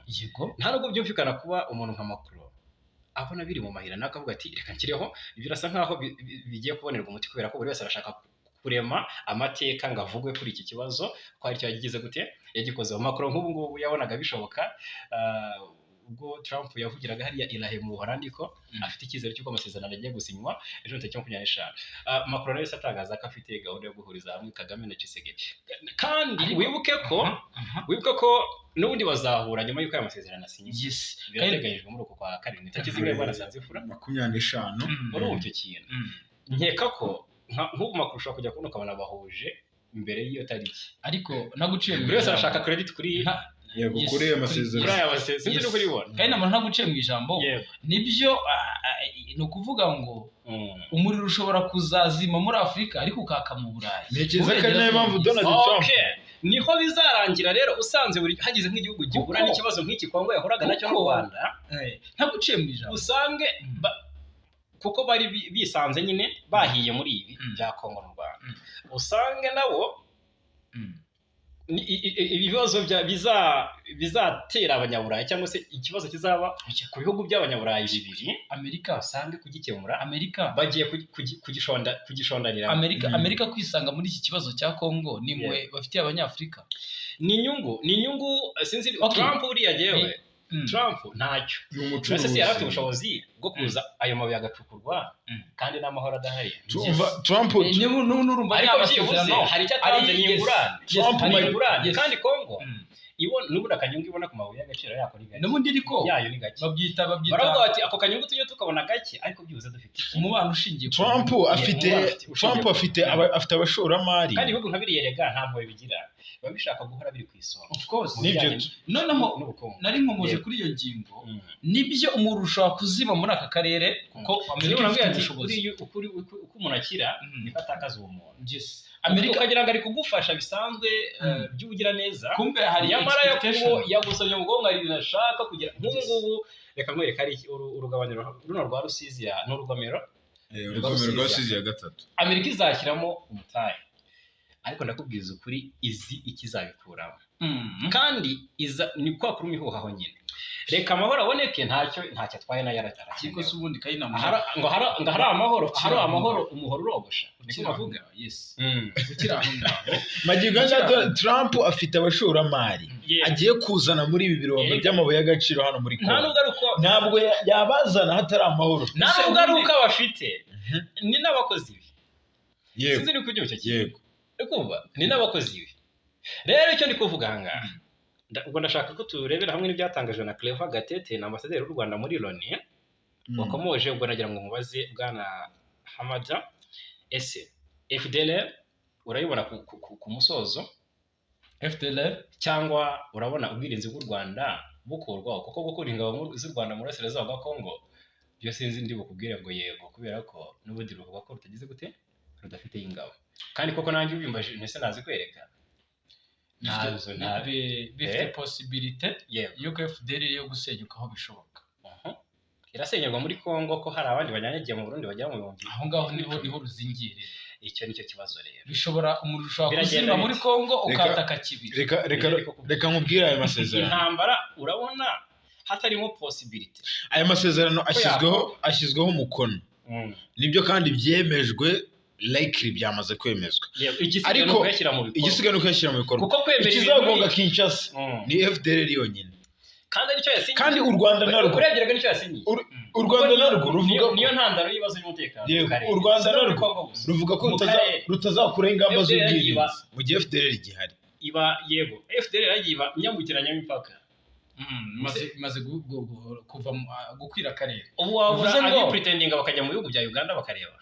yego nta nubwo byumvikana kuba umuntu nka Macron abona biri mu mahira nakavuga ati reka nkireho birasa nkaho bigiye kubonerwa umuti kubera ko buri wese arashaka kurema amateka ngo avugwe kuri iki kibazo ko ari cyo yagize gute yagikozeho. Macron nk'ubu ngubu yabonaga bishoboka ubwo Trump yavugiraga hariya Irahe mu Buholandi ko afite icyizere cy'uko amasezerano agiye gusinywa ejo tariki 25. Macron rero atangaza ko afite gahunda yo guhuriza hamwe Kagame na Tshisekedi, kandi wibuke ko n'ubundi bazahura nyuma y'uko aya masezerano asinywe. Birateganyijwe muri uko kwa karindwi tariki zimwe banasanze fura 25 muri ucyo kintu. Nkeka ko nk'ubu Macron ushobora kujya kubona ukabona bahuje imbere y'iyo tariki, ariko naguciye buri wese arashaka credit kuri kuri aya masezerano. Sinzi no kuribona kandi namuntu ntaguciye mu ijambo nibyo ni ukuvuga ngo umuriro ushobora kuzazima muri Afrika ariko ukaka mu Burayi. Ntekereza ko ari nayo mpamvu Donald Trump niho bizarangira rero usanze buri hagize nk'igihugu gihura n'ikibazo nk'iki Kongo yahoraga nacyo n'u Rwanda, ntaguciye mu ijambo usange kuko bari bisanze nyine bahiye muri ibi bya Kongo n'u Rwanda, usange nabo ibibazo bizatera abanyaburayi cyangwa se ikibazo kizaba ku bihugu by'abanyaburayi bibiri, Amerika usange kugikemura Amerika bagiye kugishondanira Amerika kwisanga muri iki kibazo cya Kongo nimwe bafitiye abanyafrika. Ni inyungu sinzi Trump uriya jewe Trump ntacyo ni umucuruzi mbese yari afite ubushobozi bwo kuza ayo mabuye agacukurwa kandi n'amahoro adahari. Trump ariko byibuze hari icyo atanze n'ingurane kandi Kongo nubura akanyungu ibona ku mabuye y'agaciro yako ni gake n'ubundi ariko yayo ni gake babyita baravuga bati ako kanyungu tujye tukabona gake ariko byibuze dufite umubano ushingiye Trump afite abashoramari kandi ibihugu nka biriya rega ntabwo bibigira biba bishaka guhora biri ku isonga of course nibyo noneho nari nkomoje kuri iyo ngingo nibyo umuntu ushobora kuziba muri aka karere kuko Amerika ifite ubushobozi uko umuntu akira niko atakaza uwo muntu Amerika ukagira ngo ari kugufasha bisanzwe by'ubugira neza kumbe hari nyamara yagusabye mu bwonko ari binashaka kugira nk'ubu reka nkwereka ari urugabaniro runo rwa Rusizi n'urugomero rwa Rusizi ya 3 Amerika izashyiramo umutahe ariko ndakubwiza ukuri izi ikizabikuramo kandi ni kwa kuri mihohaho nyine reka amahoro aboneke ntacyo atwaye na yaratara kiko subundi kandi ngo hari amahoro umuhoro urogosha niko bavuga yes gukira aho ngaho Magiganda Trump afite abashoramari agiye kuzana muri ibi birombe by'amabuye y'agaciro hano muri Kongo ntabwo yabazana hatari amahoro ntabwo ari uko abafite ni n'abakozi be sinzi ni kujya icyo kintu kumva ni n'abakozi be rero icyo ndi kuvuga ahangaha ubwo ndashaka ko turebera hamwe n'ibyatangajwe na Clever Gatete na ambasaderi w'u Rwanda muri Loni wakomoje ubwo nagira ngo mubaze bwana Hamada ese FDLR urayibona ku musozo FDLR cyangwa urabona ubwirinzi bw'u Rwanda bukurwaho kuko gukura ingabo z'u Rwanda muri Burasirazuba bwa Kongo byo sinzi ndi bukubwire ngo yego kubera ko n'ubundi ruvuga ko rutagize gute rudafite ingabo kandi koko nanjye ubimbaje ntese nazi kwereka bifite possibility yuko FDLR yo gusenyuka aho bishoboka irasenyerwa muri Kongo ko hari abandi banyanyagiye mu Burundi bajya mu bihumbi aho ngaho niho ruzingire icyo nicyo kibazo rero bishobora umuntu ushobora kuzimba muri Kongo ukataka kibiri reka nkubwire ayo masezerano intambara urabona hatarimo possibility aya masezerano ashyizweho umukono nibyo kandi byemejwe likely byamaze kwemezwa ariko igisigaye no kuyashyira mu bikorwa kuko kwemera ikizagonga Kinshasa ni FDLR yonyine kandi nicyo yasinye kandi u Rwanda narwo urebye nicyo yasinye u Rwanda narwo ruvuga niyo ntandaro y'ibibazo by'umutekano u Rwanda narwo ruvuga ko rutazakuraho ingamba z'ubwirinzi mu gihe FDLR igihari iba yego FDLR yagiba nyambukiranya imipaka maze kuva gukwira akarere ubu wavuze ngo abipretendinga bakajya mu bihugu bya Uganda bakareba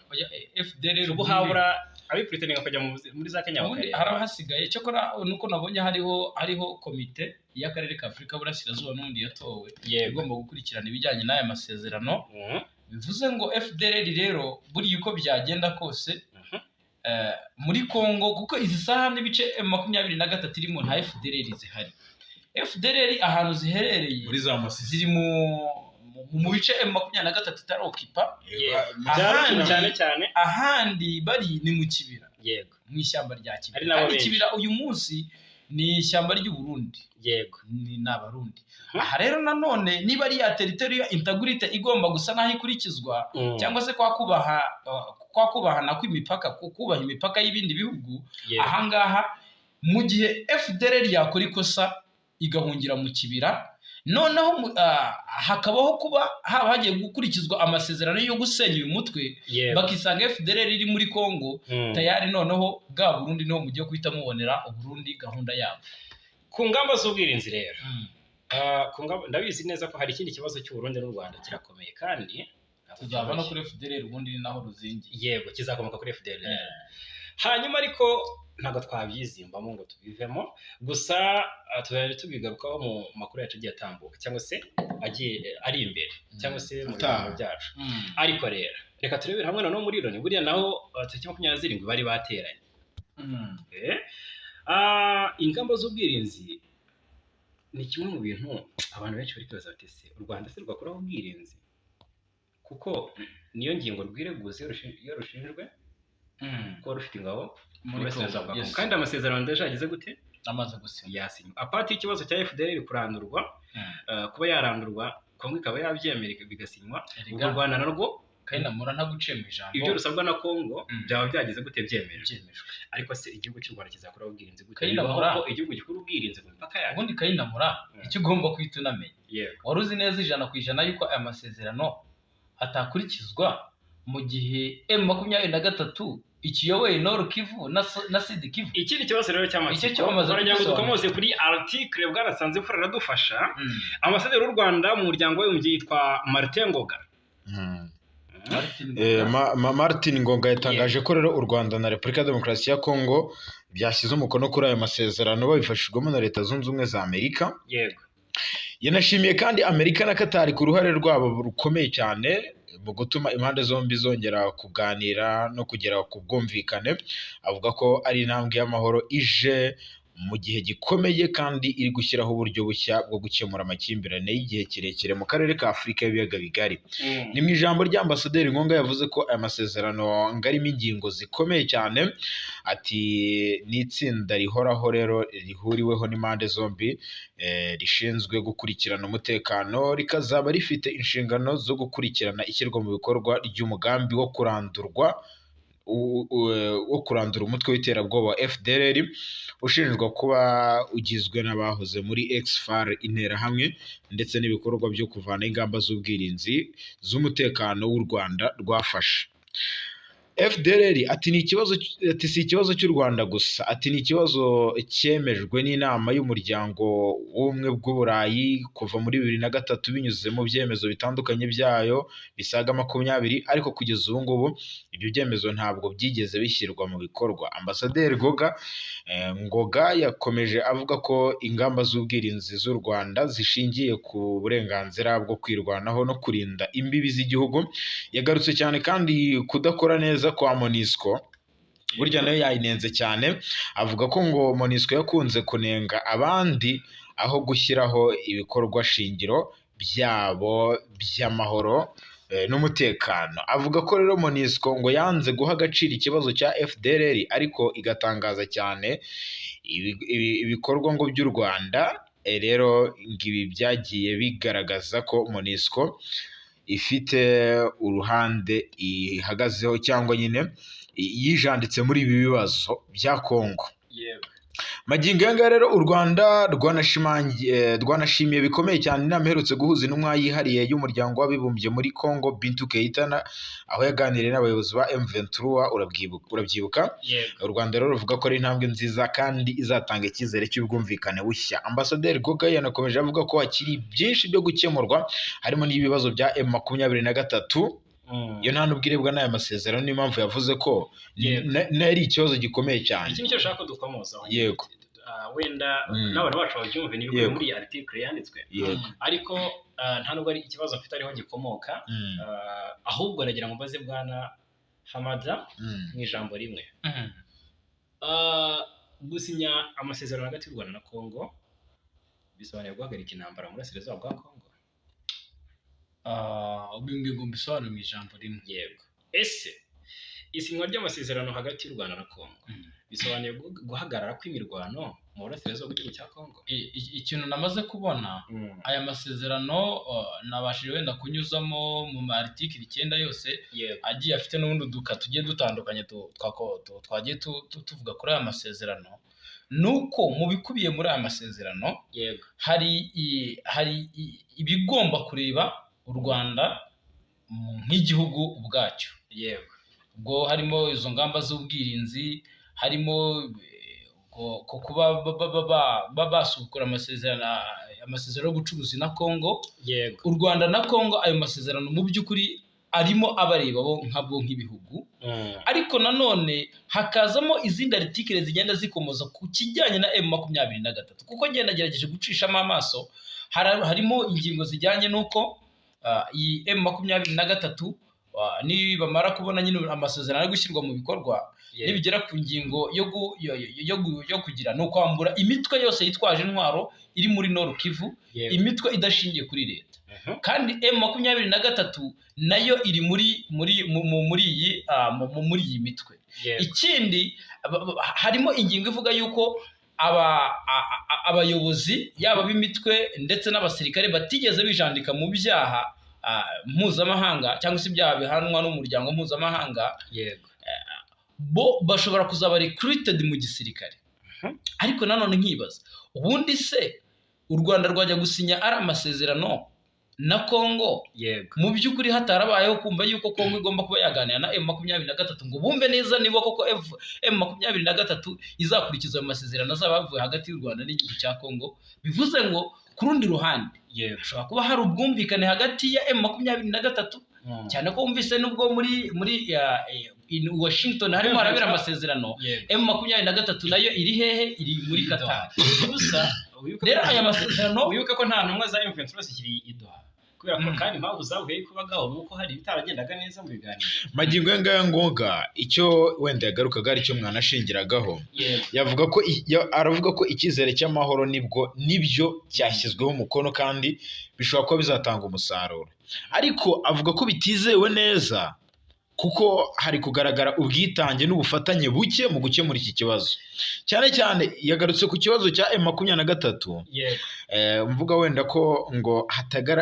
FDLR ubu habura abipretendinga bakajya muri za Kenya bakareba hari hasigaye cyakora nuko nabonye hariho komite y'akarere ka Afurika Burasirazuba n'undi yatowe igomba gukurikirana ibijyanye n'aya masezerano bivuze ngo FDLR rero buri uko byagenda kose muri Kongo kuko izi saha n'ibice 23 irimo nta FDLR zihari FDLR ahantu ziherereye muri za Masisi ziri mu bice 23 itarokipa cyane ahandi bari ni mu kibira yego mu ishyamba rya Kibira kandi Kibira uyu munsi ni ishyamba ry'u Burundi yego ni n'abarundi aha rero nanone niba ari ya territorial integrity igomba gusa naho ikurikizwa cyangwa se kwa kubahana kw'imipaka kubaha imipaka y'ibindi bihugu ahangaha mu gihe FDLR yakora ikosa igahungira mu kibira noneho hakabaho kuba hagiye gukurikizwa amasezerano yo gusenya uyu mutwe bakisanga FDLR iri muri Kongo tayari noneho bwa Burundi niho mugiye guhita mubonera Burundi gahunda yabo ku ngamba z'ubwirinzi rero ndabizi neza ko hari ikindi kibazo cy'u Burundi n'u Rwanda kirakomeye kandi tuzava no kuri FDLR ubundi ni naho ruzingiye yego kizakomoka kuri FDLR hanyuma ariko ntabwo twabyizimbamo ngo tubivemo gusa tuzajya tubigarukaho mu makuru yacu agiye atambuka cyangwa se agiye ari imbere cyangwa se mu biganiro byacu ariko rero reka turebere hamwe noneho muri Loni buriya naho tariki 27 bari bateranye ingamba z'ubwirinzi ni kimwe mu bintu abantu benshi bari kwibaza bati se u Rwanda se rwakoraho ubwirinzi kuko niyo ngingo rwireguze iyo rushinjwe ko rufite ingabo kandi amasezerano ndajagize gute amaze gusinya yasinywa apati ikibazo cya FDLR kurandurwa kuba yarandurwa Kongo ikaba yabyemera bigasinywa u Rwanda narwo Kayinamura ntaguciye mu ijambo ibyo rusabwa na Kongo byaba byageze gute byemejwe ariko se igihugu cy'u Rwanda kizakora ubwirinzi gute Kayinamura ko igihugu gikora ubwirinzi ku mipaka yayo ubundi Kayinamura icyo ugomba kwita unamenye wari uzi neza 100% yuko aya masezerano atakurikizwa mu gihe M23 ikiyoboye Nord Kivu na Sud Kivu. Ikindi kibazo rero cy'amatsiko baragira ngo dukomeze kuri article bwarasanze imfura radufasha amasedero y'u Rwanda mu muryango w'umujyi yitwa Martin Ngoga. Martin Ngoga yatangaje ko rero u Rwanda na Repubulika ya Demokarasi ya Kongo byashyize umukono kuri aya masezerano babifashijwemo na Leta Zunze Ubumwe za Amerika. Yego. Yanashimiye kandi Amerika na Qatar ku ruhare rwabo rukomeye cyane mu gutuma impande zombi zongera kuganira no kugera ku bwumvikane. Avuga ko ari intambwe y'amahoro ije mu gihe gikomeye kandi iri gushyiraho uburyo bushya bwo gukemura amakimbirane y'igihe kirekire mu karere ka Afurika y'ibiyaga bigari. Ni mu ijambo ry'ambasaderi Ngonga yavuze ko aya masezerano ngarimo ingingo zikomeye cyane, ati ni itsinda rihoraho rero rihuriweho n'impande zombi rishinzwe gukurikirana umutekano, rikazaba rifite inshingano zo gukurikirana ishyirwa mu bikorwa ry'umugambi wo kurandura umutwe w'iterabwoba wa FDLR ushinjwa kuba ugizwe n'abahoze muri ex-FAR Interahamwe ndetse n'ibikorwa byo kuvana ingamba z'ubwirinzi z'umutekano w'u Rwanda rwafashe. FDLR ati ni ikibazo, ati si ikibazo cy'u Rwanda gusa, ati ni ikibazo cyemejwe n'inama y'umuryango w'ubumwe bw'Uburayi kuva muri 2003 binyuze mu byemezo bitandukanye byayo bisaga 20, ariko kugeza ubu ngubu ibyo byemezo ntabwo byigeze bishyirwa mu bikorwa. Ambasaderi Ngoga yakomeje avuga ko ingamba z'ubwirinzi z'u Rwanda zishingiye ku burenganzira bwo kwirwanaho no kurinda imbibi z'igihugu. Yagarutse cyane kandi kudakora neza kwa MONUSCO, burya nayo yayinenze cyane, avuga ko ngo MONUSCO yakunze kunenga abandi aho gushyiraho ibikorwa shingiro byabo by'amahoro n'umutekano. Avuga ko rero MONUSCO ngo yanze guha agaciro ikibazo cya FDLR, ariko igatangaza cyane ibikorwa ngo by'u Rwanda. Rero ngibi byagiye bigaragaza ko MONUSCO ifite uruhande ihagazeho cyangwa nyine yijanditse muri ibi bibazo bya Kongo. Magingo yanga rero u Rwanda rwanashimiye bikomeye cyane inama iherutse guhuza intumwa yihariye y'umuryango w'abibumbye muri Kongo Bintou Keita, aho yaganiriye n'abayobozi ba M23 urabyibuka. U Rwanda rero ruvuga ko ari intambwe nziza kandi izatanga icyizere cy'ubwumvikane bushya. Ambasaderi Ngoga yanakomeje avuga ko hakiri byinshi byo gukemurwa, harimo n'ibibazo bya M23. Iyo nta n'ubwirebwa n'aya masezerano, niyo mpamvu yavuze ko ari ikibazo gikomeye cyane. Iki nicyo ushaka dukomozaho. Yego. Wenda n'abantu bacu babyumve n'ibikubiye muri article yanditswe, ariko nta nubwo ari ikibazo afite ariho gikomoka, ahubwo aragira ngo mbaze bwana Hamada mu ijambo rimwe. Gusinya amasezerano hagati y'u Rwanda na Kongo bisobanuye guhagarika intambara mu burasirazuba bwa Kongo? Ubwo mbisobanura mu ijambo rimwe. Yego. Ese isinywa ry'amasezerano hagati y'u Rwanda na Kongo bisobanuye guhagarara kw'imirwano mu burasirazuba bw'igihugu cya Kongo? Ikintu namaze kubona, aya masezerano nabashije wenda kunyuzamo mu article 9 yose agiye afite n'ubundi duka tugiye dutandukanye twagiye tuvuga kuri aya masezerano, nuko mu bikubiye muri aya masezerano hari ibigomba kureba u Rwanda nk'igihugu ubwacyo. Yego. Ubwo harimo izo ngamba z'ubwirinzi, harimo ko kuba basukura amasezerano y'ubucuruzi na Kongo. Yego. U Rwanda na Kongo ayo masezerano mu by'ukuri arimo abareba bo nk'abo nk'ibihugu. Ariko nanone hakazamo izindi article zigenda zikomoza ku kijyanye na M23, kuko ngenda nagerageje gucishamo amaso, harimo ingingo zijyanye n'uko iyi M23 nibamara kubona nyine amasezerano ari gushyirwa mu bikorwa, nibigera ku ngingo yo kugira no kwambura imitwe yose yitwaje intwaro iri muri Nord Kivu, imitwe idashingiye kuri leta. Kandi M23 nayo iri muri iyi mitwe. Ikindi harimo ingingo ivuga yuko abayobozi yaba b'imitwe ndetse n'abasirikare batigeze bijandika mu byaha mpuzamahanga cyangwa se ibyaha bihanwa n'umuryango mpuzamahanga, yego, bo bashobora kuzaba recruited mu gisirikare. Ariko nanone nkibaza, ubundi se u Rwanda rwajya gusinya ari amasezerano na Congo, yego, mu by'ukuri hatarabayeho kumva yuko Congo igomba kuba yaganira na M23 ngo bumve neza niba koko M23 izakurikiza ayo masezerano azaba yavuye hagati y'u Rwanda n'igihugu cya Congo. Bivuze ngo ku rundi ruhande hashobora kuba hari ubwumvikane hagati ya M23, cyane ko wumvise nubwo muri Washington harimo harabera amasezerano, M23 nayo iri hehe? Iri muri Qatar. Gusa rero aya masezerano wibuke ko nta ntumwa za M23 zikiri i Doha, kubera ko kandi impamvu zavuye kubagaho nuko hari bitaragendaga neza mu biganiro. Magingo ngaya ngoga icyo wenda yagarukaga ari cyo mwanashingiragaho, yavuga ko aravuga ko icyizere cy'amahoro nibyo cyashyizweho umukono kandi bishobora kuba bizatanga umusaruro, ariko avuga ko bitizewe neza kuko hari kugaragara ubwitange n'ubufatanye buke mu gukemura iki kibazo. Cyane cyane yagarutse ku kibazo cya M23, mvuga wenda ko ngo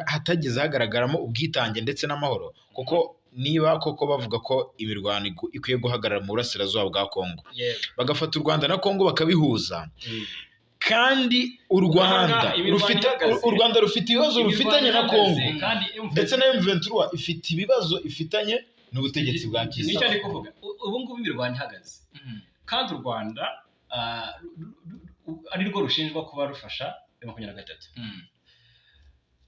hatageze hagaragaramo ubwitange ndetse n'amahoro, kuko niba koko bavuga ko imirwano ikwiye guhagarara mu burasirazuba bwa Congo, bagafata u Rwanda na Congo bakabihuza, kandi u Rwanda rufite ibibazo rufitanye na Congo, ndetse na M23 ifite ibibazo ifitanye n'ubutegetsi bwa Kisa. Nicyo ndi kuvuga, ubu ngubu imirwano ihagaze, kandi u Rwanda ari rwo rushinjwa kuba rufasha M23.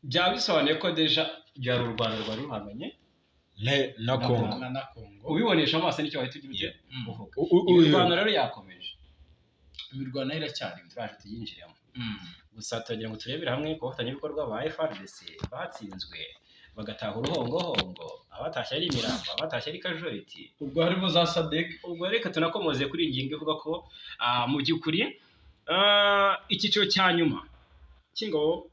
Byaba bisobanuye ko deja byari u Rwanda rwari ruhanganye na Congo. Ubibonesha amaso nicyo wahita ugira uvuga. Imirwano rero yakomeje, imirwano iracyari, turaje tuyinjiramo. Gusa turagira ngo turebere hamwe ko abafatanyabikorwa ba FARDC batsinzwe bagataha uruhongohongo, abatashye ari imirambo, abatashye ari casualty, ubwo harimo za SADC. Ubwo reka tunakomoze kuri iyi ngingo ivuga ko mu by'ukuri icyiciro cya nyuma cy'ingabo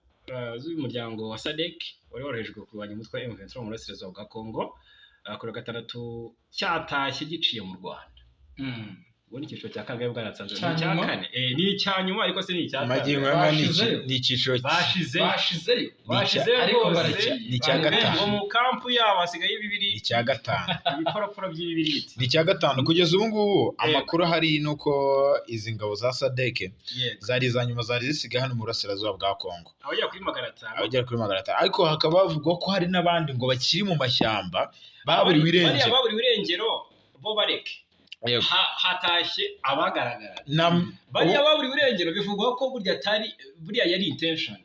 z'umuryango wa SADC wari worohejwe kurwanya umutwe wa M23 mu burasirazuba bwa Congo kuri 6 cyatashye giciye mu Rwanda. Ubu ni icyiciro cya kangahe bwaratsanze? Ni cya kane. Ni icya nyuma ariko se ni icya magingo ni icyiciro bashize ariko ni icya gatanu mu kampu yabo hasigaye bibiri, icya gatanu ibikoraporo by'ibibiriti, ni icya gatanu kugeza ubu ngubu. Amakuru hari nuko izi ngabo za SADC zari za nyuma zari zisigaye hano mu burasirazuba bwa Congo, abagera kuri 500, ariko hakaba havugwa ko hari n'abandi ngo bakiri mu mashyamba baburiwe irengero bo bareke. Hatashye abagaragara bariya baburiwe irengero, bivugwa ko buriya yari intention.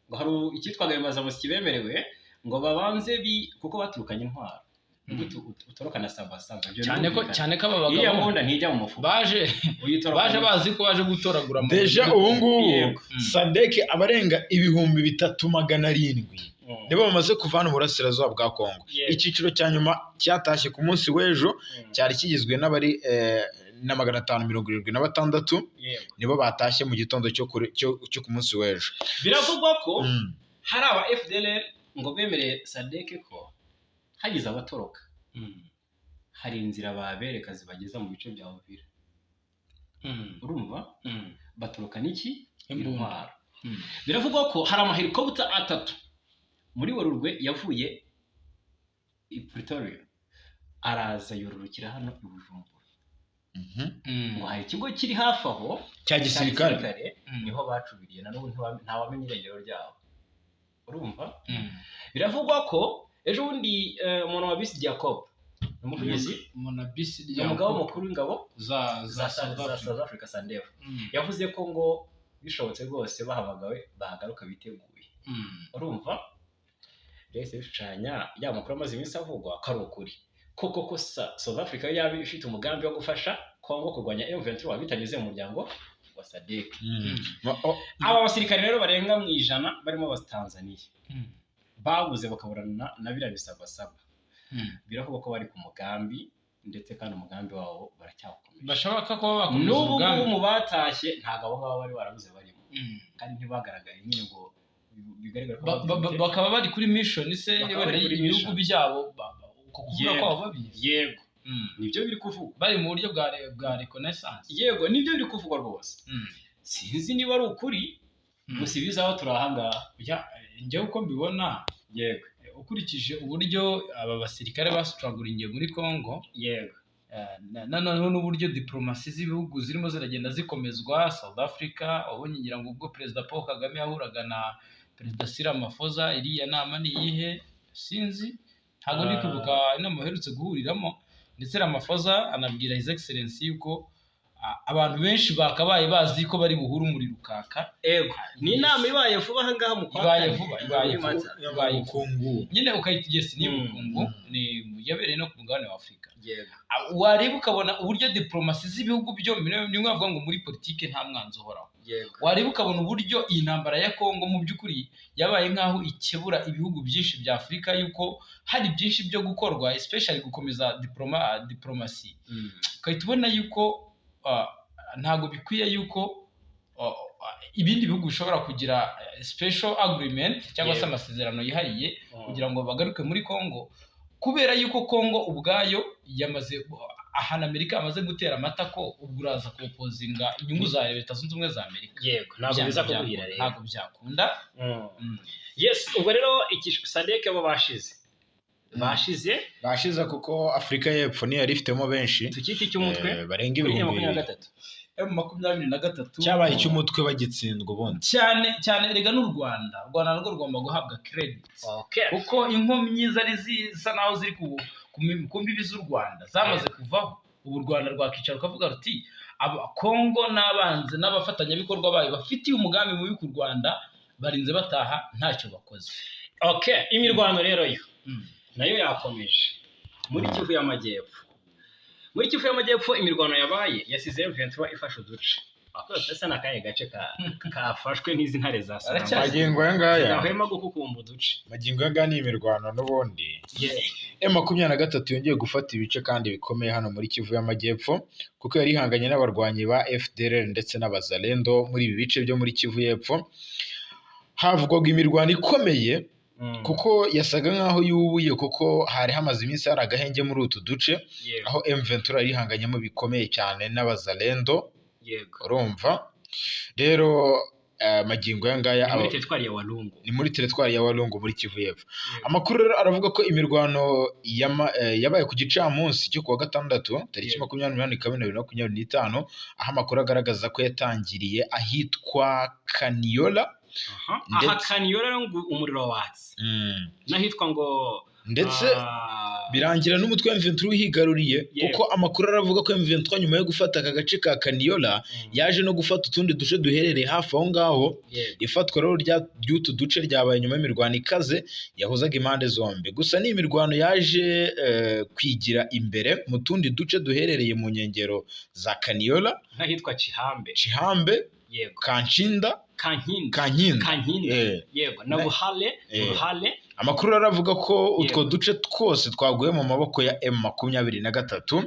Ngo hari icyitwaga bimazamusi kibemerewe ngo babanze kuko baturukanye intwaro, utorokana samba cyane ko aba bagabo iya mbunda ntijya mu mufuka, baje bazi ko baje gutoragura mu deja. Ubu ngubu SADC abarenga 3700 nibo bamaze kuvana mu burasirazuba bwa Congo. Icyiciro cya nyuma cyatashye ku munsi w'ejo cyari kigizwe n'abari na 576 nibo batashye mu gitondo cyo ku munsi w'ejo. Biravugwa ko hari aba FDLR ngo bemereye SADC ko hagize abatoroka, hari inzira babereka zibageza mu bice bya Uvira. Urumva batoroka n'iki? Intwaro. Biravugwa ko hari amahelikopter 3 muri Werurwe yavuye i Pretoria araza yororukira hano i Bujumbura. Ngo hari ikigo kiri hafi aho cya gisirikare niho bacubiriye, na n'ubu ntawamenye irengero ryabo. Urumva? Biravugwa ko ejo bundi umuntu wa Bisi Jacob umugabo mukuru w'ingabo za South Africa SANDF yavuze ko ngo bishobotse rwose bahamagawe bahagaruka biteguye. Urumva? Rese bishushanya ya makuru amaze iminsi avugwa ko ari ukuri koko South Africa yaba ifite umugambi wo gufasha Congo kurwanya M23 bitanyuze mu muryango wa SADC. Aba basirikare rero barenga mu 100 barimo ba Tanzania babuze bakaburana na bira bisabasaba. Biravugwa ko bari ku mugambi, ndetse kandi umugambi wabo baracyakomeye, bashaka ko bakomeza umugambi. N'ubu mu batashye ntago abo ngabo bari barabuze barimo, kandi ntibagaragaye nyine ngo bakaba bari kuri mission se ibihugu byabo kuvuga ko babizi. Yego, nibyo biri kuvuga, bari mu buryo bwa reconnaissance. Yego, nibyo biri kuvugwa rwose. Sinzi niba ari ukuri, gusa ibizaho turahangaha. njyewe uko mbibona yego ukurikije uburyo aba basirikare basitaraguringiye muri Congo, yego noneho n'uburyo diplomasi z'ibihugu zirimo ziragenda zikomezwa. South Africa wabonye ngira ngo ubwo Perezida Paul Kagame yahuraga na Perezida Cyril Ramaphosa, iriya nama ni iyihe sinzi, ntabwo ndi kwibuka inama baherutse guhuriramo, ndetse Ramaphosa anabwira His Excellency yuko abantu benshi bakabaye bazi ko bari buhure umuriro ukaka. Ni inama ibaye vuba aha ngaha mu ibaye ubukungu nyine ukayigesi ni ubukungu ni yabereye no ku mugabane wa Afurika. Wareba ukabona uburyo diplomasi z'ibihugu byo ni mwavuga ngo muri politike nta mwanzi uhoraho. Wareba ukabona uburyo iyi ntambara ya Congo mu by'ukuri yabaye nkaho ikebura ibihugu byinshi bya Afurika yuko hari byinshi byo gukorwa, especially gukomeza diplomasi. Ukahita ubona yuko ntabwo bikwiye yuko ibindi bihugu bishobora kugira special agreement cyangwa se amasezerano yihariye kugira ngo bagaruke muri Congo, kubera yuko Congo ubwayo yamaze ahantu Amerika yamaze gutera amatako, ubwo uraza kupozinga inyungu za Leta Zunze Ubumwe za Amerika. Ntabwo biza kubwira rero, ntabwo byakunda. Ubwo rero SADC abo bashize kuko Afurika y'Epfo niyo yari ifitemo benshi, tukiti icy'umutwe barenga ibihumbi 23 cyabaye icy'umutwe bagitsindwa ubundi cyane rega n'u Rwanda narwo rugomba guhabwa credit kuko inkomyi zari zisa naho ziri ku mbibi z'u Rwanda zamaze kuvaho. Ubu u Rwanda rwakicara ukavuga ruti Kongo n'abanzi n'abafatanyabikorwa bayo bafitiye umugambi mubi ku Rwanda barinze bataha ntacyo bakoze. Imirwano rero yo nayo yakomeje muri Kivu y'Amajyepfo. Muri Kivu y'Amajyepfo imirwano yabaye yasize M23 ifashe uduce. Ese n'akahe gace kafashwe n'izi ntare za Sarama. Magingo yangaya nahema gukukumba uduce. Magingo yangaya ni imirwano n'ubundi. M23 yongeye gufata ibice kandi bikomeye hano muri Kivu y'Amajyepfo kuko yari ihanganye n'abarwanyi ba FDLR ndetse n'abazalendo muri ibi bice byo muri Kivu y'Epfo. Havugwaga imirwano ikomeye kuko yasaga nkaho yubuye kuko hari hamaze iminsi hari agahenge muri utu duce, aho M23 yari ihanganyemo bikomeye cyane n'abazalendo. Urumva rero magingo yangaya muri teritwari ya Walungu, ni muri teritwari ya Walungu muri Kivu y'Epfo. Amakuru rero aravuga ko imirwano yabaye ku gicamunsi cyo kuwa gatandatu tariki 28/2025, aho amakuru agaragaza ko yatangiriye ahitwa Kaniola. Aha Kaniola ngo umuriro watse nahitwa ngo ndetse birangira n'umutwe wa M23 uhigaruriye kuko amakuru aravuga ko M23 nyuma yo gufata aka gace ka Kaniola yaje no gufata utundi duce duherereye hafi aho ngaho. Ifatwa rero ry'utu duce ryabaye nyuma y'imirwano ikaze yahuzaga impande zombi. Gusa ni imirwano yaje kwigira imbere mu tundi duce duherereye mu nkengero za Kaniola nahitwa Chihambe Kanchinda yego na Buhale. Amakuru aravuga ko utwo duce twose twaguye mu maboko ya M23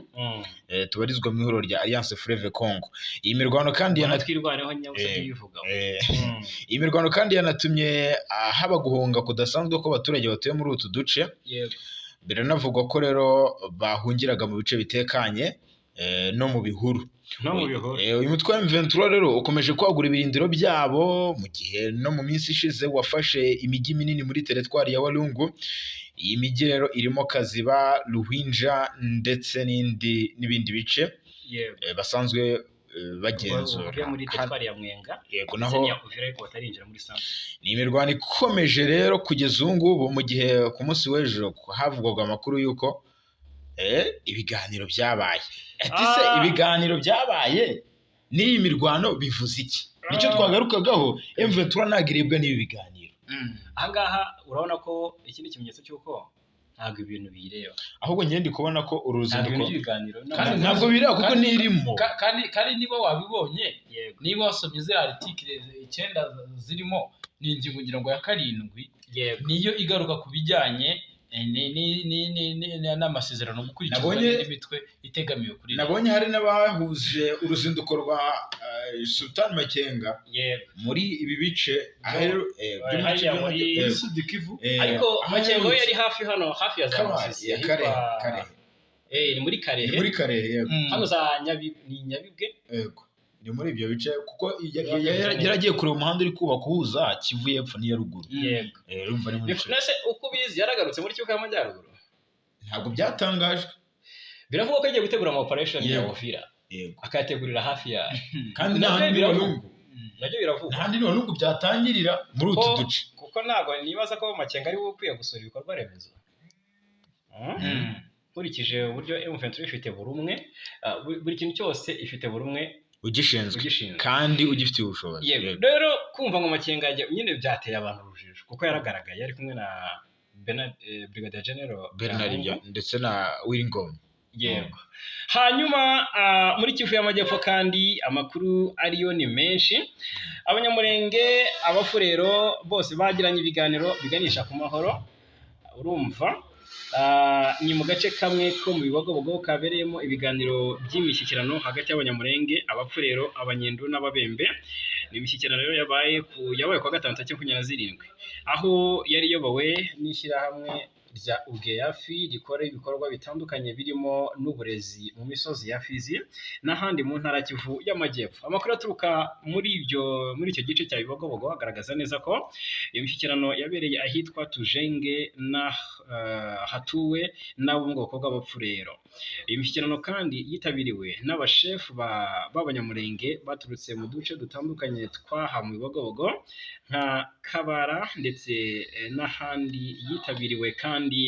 tubarizwa mu ihuriro rya Alliance Fleuve Congo. Iyi mirwano kandi yanatumye haba guhunga kudasanzwe ko abaturage batuye muri utu duce. Biranavugwa ko rero bahungiraga mu bice bitekanye no mu bihuru. Uyu mutwe wa M23 rero ukomeje kwagura ibirindiro byabo mu gihe no mu minsi ishize wafashe imijyi minini muri teritwari ya Walungu. Iyi mijyi rero irimo Kaziba, Ruhinja ndetse n'ibindi bice basanzwe bagenzura muri teritwari ya Mwenga. Naho ni imirwano ikomeje rero kugeza ubu ngubu, mu gihe ku munsi w'ejo havugwaga amakuru y'uko ibiganiro byabaye. Se ibiganiro byabaye n'iyi mirwano bivuze iki? Nicyo twagarukagaho. M23 ntabwo irebwa n'ibi biganiro. Ahangaha urabona ko iki ni ikimenyetso cy'uko ntabwo ibintu bireba, ahubwo njye ndi kubona ko uruzinduko kandi ntabwo bireba kuko nirimo kandi niba wabibonye, niba wasomye ziriya article 9 zirimo ni ingingo ngira ngo ya 7 niyo igaruka ku bijyanye n'amasezerano gukurikizwa n'imitwe itegamiwe kuri. Nabonye hari n'abahuje uruzinduko rwa Sultan Makenga muri ibi bice muri Sud Kivu, ariko Makenga yari hafi hano hafi ya za Masisi Kare ni muri Karehe hano za Nyabibwe. ni muri ibyo bice kuko yaragiye kureba umuhanda uri kubaka uhuza Kivu y'epfo n'iya ruguru. Yego. Urumva ni muri bice. Nese uko ubizi yaragarutse muri Kivu y'Amajyaruguru? Ntabwo byatangajwe. Biravuga ko agiye gutegura ama operation ya Uvira. Yego. Akayategurira hafi ya. Kandi n'ahandi Walungu. Nabyo biravuga. N'ahandi Walungu byatangirira muri utu duce. Kuko ntabwo nibaza ko Makenga ari we ukwiye gusura ibikorwa remezo. Nkurikije uburyo M23 ifite buri umwe, buri kintu cyose ifite buri umwe ugishinzwe kandi ugifitiye ubushobozi. Yego. Rero kumva ngo Makenga nyine byateye abantu urujijo kuko yaragaragaye ari kumwe na Brigadier General Bernard ndetse na Wilingom. Yego. Hanyuma muri Kivu y'Amajyepfo kandi amakuru ariyo ni menshi. Abanyamurenge, abafurero bose bagiranye ibiganiro biganisha ku mahoro. Urumva ni mu gace kamwe ko mu Bibogobogo kabereyemo ibiganiro by'imishyikirano hagati y'Abanyamurenge, abafurero, abanyendu n'ababembe. Ni imishyikirano rero yabaye kwa gatanu tariki 27 aho yari iyobowe n'ishyirahamwe rya UGEAFI rikora ibikorwa bitandukanye birimo n'uburezi mu misozi ya Fizi n'ahandi mu ntara Kivu y'Amajyepfo. Amakuru aturuka muri icyo gice cya Bibogobogo agaragaza neza ko iyo mishyikirano yabereye ahitwa Tujenge na hatuwe n'abo mu bwoko bw'abapfurero. Iyi mishyikirano kandi yitabiriwe n'abashefu b'Abanyamurenge baturutse mu duce dutandukanye twaha mu Bibogobogo nka Kabara ndetse n'ahandi yitabiriwe kandi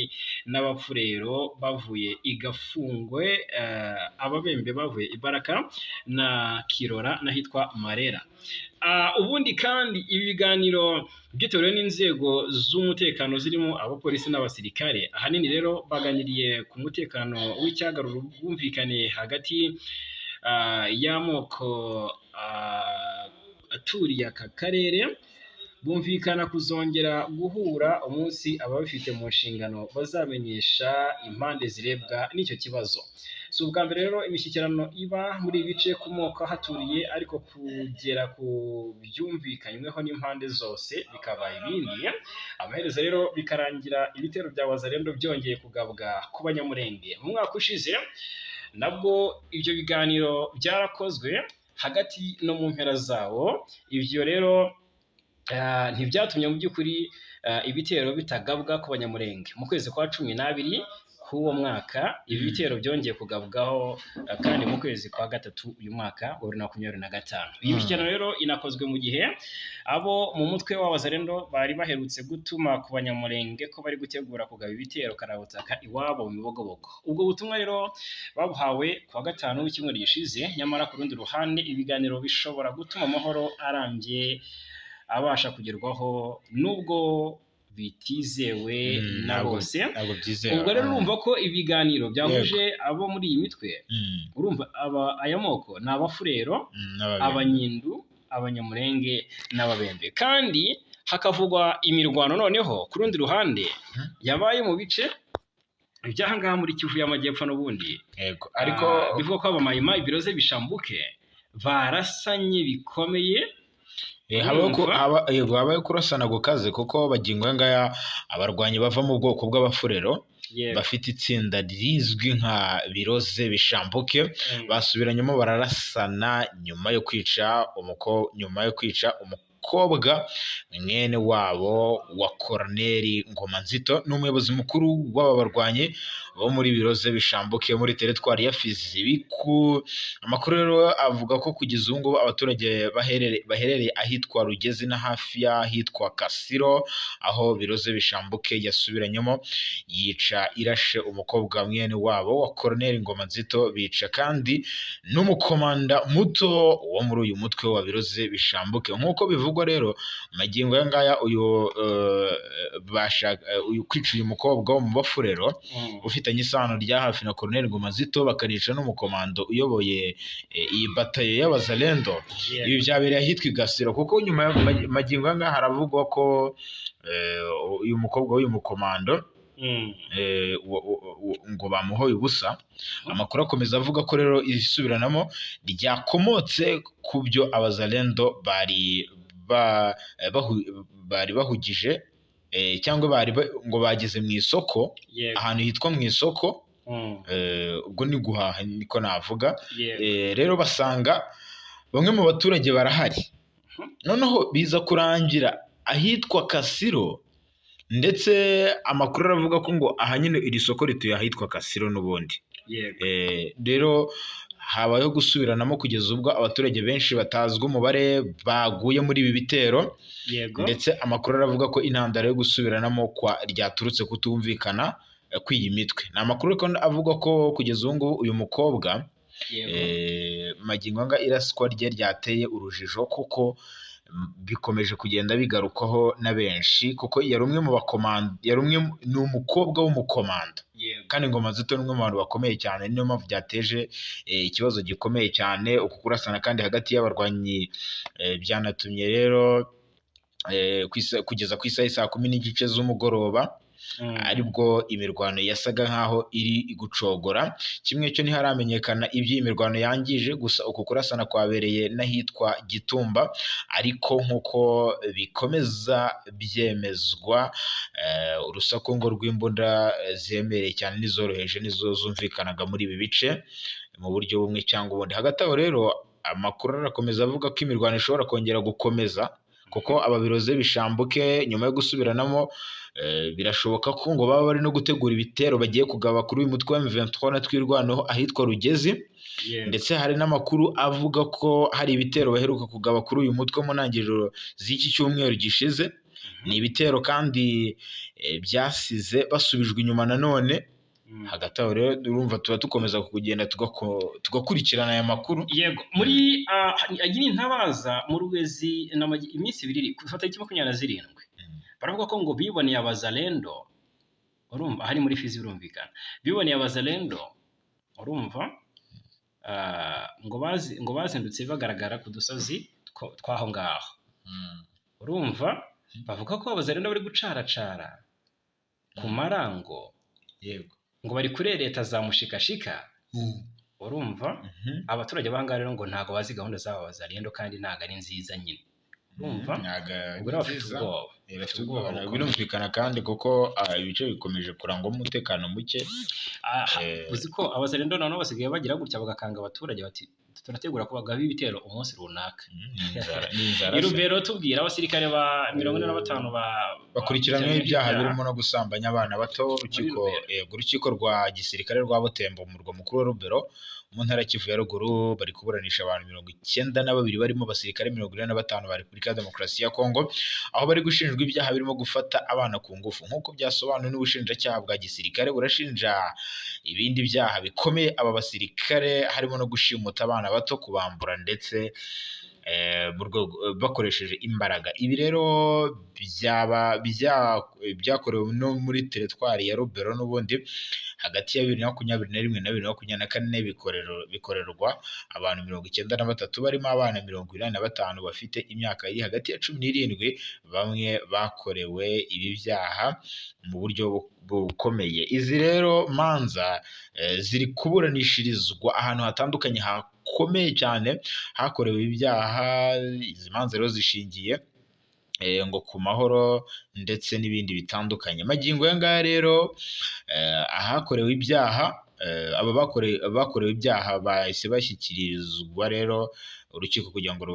n'abapfurero bavuye Igafungwe, ababembe bavuye Ibaraka na Kirora n'ahitwa Marera. Ubundi kandi ibi biganiro byitabiriwe n'inzego z'umutekano zirimo abapolisi n'abasirikare. Ahanini rero baganiriye ku mutekano w'icyagarura ubwumvikane hagati y'amoko aturiye aka karere. Bumvikana kuzongera guhura umunsi ababifite mu nshingano bazamenyesha impande zirebwa n'icyo kibazo. Si ubwa mbere rero imishyikirano iba muri ibi bice ku moko ahaturiye, ariko kugera ku byumvikanyweho n'impande zose bikaba ibindi. Amaherezo rero bikarangira ibitero bya Wazalendo byongeye kugabwa ku Banyamurenge. Mu mwaka ushize nabwo ibyo biganiro byarakozwe hagati no mu mpera zawo. Ibyo rero ntibyatumye mu by'ukuri ibitero bitagabwa ku Banyamurenge. Mu kwezi kwa 12 k'uwo mwaka ibi bitero byongeye kugabwaho kandi mu kwezi kwa 3 uyu mwaka wa 2025. Iyi mishyikirano rero inakozwe mu gihe abo mu mutwe w'Abazalendo bari baherutse gutuma ku Banyamurenge ko bari gutegura kugaba ibitero karabutaka iwabo mu Bibogobogo. Ubwo butumwa rero babuhawe kuwa 5 w'icyumweru gishize. Nyamara ku rundi ruhande ibiganiro bishobora gutuma amahoro arambye abasha kugerwaho nubwo bitizewe na bose. Ubwo rero urumva ko ibiganiro byahuje abo muri iyi mitwe. Urumva aya moko ni abafurero, abanyendu, Abanyamurenge n'ababembe. Kandi hakavugwa imirwano noneho ku rundi ruhande yabaye mu bice by'ahangaha muri Kivu y'Amajyepfo n'ubundi. Ariko bivuga ko abamayimayi ibiroze bishambuke barasanye bikomeye. habaye kurasana gukaze kuko bagingo ngaya abarwanyi bava mu bwoko bw'abafurero bafite itsinda rizwi nka biroze bishambuke basubiranyemo bararasana nyuma yo kwica umukobwa mwene wabo wa Koroneli Ngomanzito n'umuyobozi mukuru w'aba barwanyi bo muri biroze bishambuke muri teritwari ya Fizi. Amakuru rero avuga ko kugeza ubu ngubu abaturage baherereye ahitwa Rugezi na hafi y'ahitwa Kasiro, aho biroze bishambuke yasubiranyemo yica irashe umukobwa mwene wabo wa Koroneli Ngomanzito, bica kandi n'umukomanda muto wo muri uyu mutwe wa biroze bishambuke. Nk'uko bivugwa rero magingo ya ngaya uyu kwica uyu mukobwa wo mu bafurero ufitanye isano rya hafi na Koroneli Ngomanzito bakanica n'umukomando uyoboye iyi batayo y'Abazalendo. Ibi byabereye ahitwa Igasiro kuko nyuma magingo ya ngaya haravugwa ko uyu mukobwa w'uyu mukomando ngo bamuhoye ubusa. Amakuru akomeza avuga ko rero isubiranamo ryakomotse ku byo Abazalendo bari bahugije cyangwa ngo bageze mu isoko, ahantu hitwa mu isoko, ubwo ni guhaha niko navuga. Rero basanga bamwe mu baturage barahari, noneho biza kurangira ahitwa Kasiro, ndetse amakuru aravuga ko ngo aha nyine iri soko rituye ahitwa Kasiro n'ubundi. Rero habayeho gusubiranamo kugeza ubwo abaturage benshi batazwi umubare baguye muri ibi bitero, ndetse amakuru aravuga ko intandaro yo gusubiranamo ryaturutse kutumvikana kw'iyi mitwe. Ni amakuru avuga ko kugeza ubu ngubu uyu mukobwa magingo anga iraswa rye ryateye urujijo, kuko bikomeje kugenda bigarukwaho na benshi, kuko yari umwe mu bakomando, ni umukobwa w'umukomando, kandi Ngoma Nzito ni umwe mu bantu bakomeye cyane, niyo mpamvu byateje ikibazo gikomeye cyane uku kurasana kandi hagati y'abarwanyi. Byanatumye rero kugeza ku isaha saa 10 z'umugoroba aribwo imirwano yasaga nkaho iri gucogora. Kimwe cyo ntiharamenyekana iby'iyi mirwano yangije, gusa uku kurasana kwabereye n'ahitwa Gitumba, ariko nk'uko bikomeza byemezwa urusaku ngo rw'imbunda zemereye cyane n'izoroheje nizo zumvikanaga muri ibi bice mu buryo bumwe cyangwa ubundi. Hagati aho rero amakuru arakomeza avuga ko imirwano ishobora kongera gukomeza, kuko ababiroze bishambuke nyuma yo gusubiranamo. Birashoboka ko ngo baba bari no gutegura ibitero bagiye kugaba kuri uyu mutwe wa M23 na twirwanaho ahitwa Rugezi, ndetse hari n'amakuru avuga ko hari ibitero baheruka kugaba kuri uyu mutwe mu ntangiriro z'iki cyumweru gishize. Ni ibitero kandi byasize basubijwe inyuma nanone. Hagati aho rero urumva tuba dukomeza kugenda tugakurikirana aya makuru. Yego, muri agira intabaza mu Rugezi iminsi 2 kufata 27 baravuga ko ngo biboneye abazalendo, urumva hari muri Fizi birumvikana, biboneye abazalendo, urumva ngo bazindutse bagaragara ku dusozi twaho ngaho, urumva bavuga ko abazalendo bari gucaracara ku marango, yego, ngo bari kuri leta za mushikashika, urumva abaturage banga rero ngo ntago bazi gahunda z'aba bazalendo kandi ntago ari nziza nyine, urumva birumvikana kandi kuko ibice bikomeje kurangwa umutekano muke. Uzi ko abazalendo none basigaye bagira gutya bagakanga abaturage bati turategura ko bagaba ibitero umunsi runaka. Irubero tubwira abasirikare ba 45 bakurikiranyweho ibyaha birimo no gusambanya abana bato. Urukiko rwa gisirikare rwa Butembo mu murwa mukuru wa Rubero mu ntara Kivu ya ruguru bari kuburanisha abantu 92 barimo abasirikare 45 ba Repubulika ya Demokarasi ya Kongo, aho bari gushinjwa ibyaha birimo gufata abana ku ngufu. Nk'uko byasobanuwe n'ubushinjacyaha bwa gisirikare, burashinja ibindi byaha bikomeye aba basirikare, harimo no gushimuta abana bato, kubambura ndetse bakoresheje imbaraga. Ibi rero byakorewe no muri teritwari ya Rubero n'ubundi hagati ya 2021 na 2024 bikorerwa abantu 93 barimo abana 25 bafite imyaka iri hagati ya 17. Bamwe bakorewe ibi byaha mu buryo bukomeye. Izi rero manza ziri kuburanishirizwa ahantu hatandukanye hakomeye cyane hakorewe ibyaha. Izi manza rero zishingiye ngo ku mahoro ndetse n'ibindi bitandukanye. Magingo yangaya rero ahakorewe ibyaha, aba bakorewe ibyaha bahise bashyikirizwa rero urukiko kugira ngo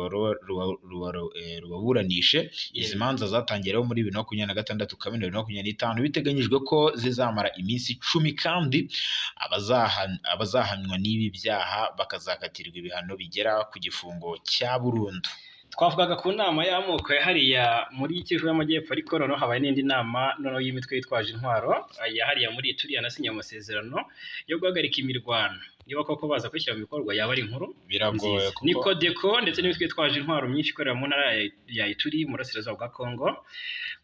rubaburanishe. Izi manza zatangiye muri 2026 kandi 2025 biteganyijwe ko zizamara iminsi 10, kandi abazahanwa n'ibi byaha bakazakatirwa ibihano bigera ku gifungo cya burundu. Twavugaga ku nama y'amoko hariya muri Kivu y'Amajyepfo, ariko noneho habaye n'indi nama noneho y'imitwe yitwaje intwaro hariya muri Ituri yanasinye amasezerano yo guhagarika imirwano. Niba koko baza kwishyira mu bikorwa yaba ari inkuru biragoye. Nikodeko ndetse n'imitwe yitwaje intwaro myinshi ikorera mu ntara ya Ituri mu burasirazuba bwa Kongo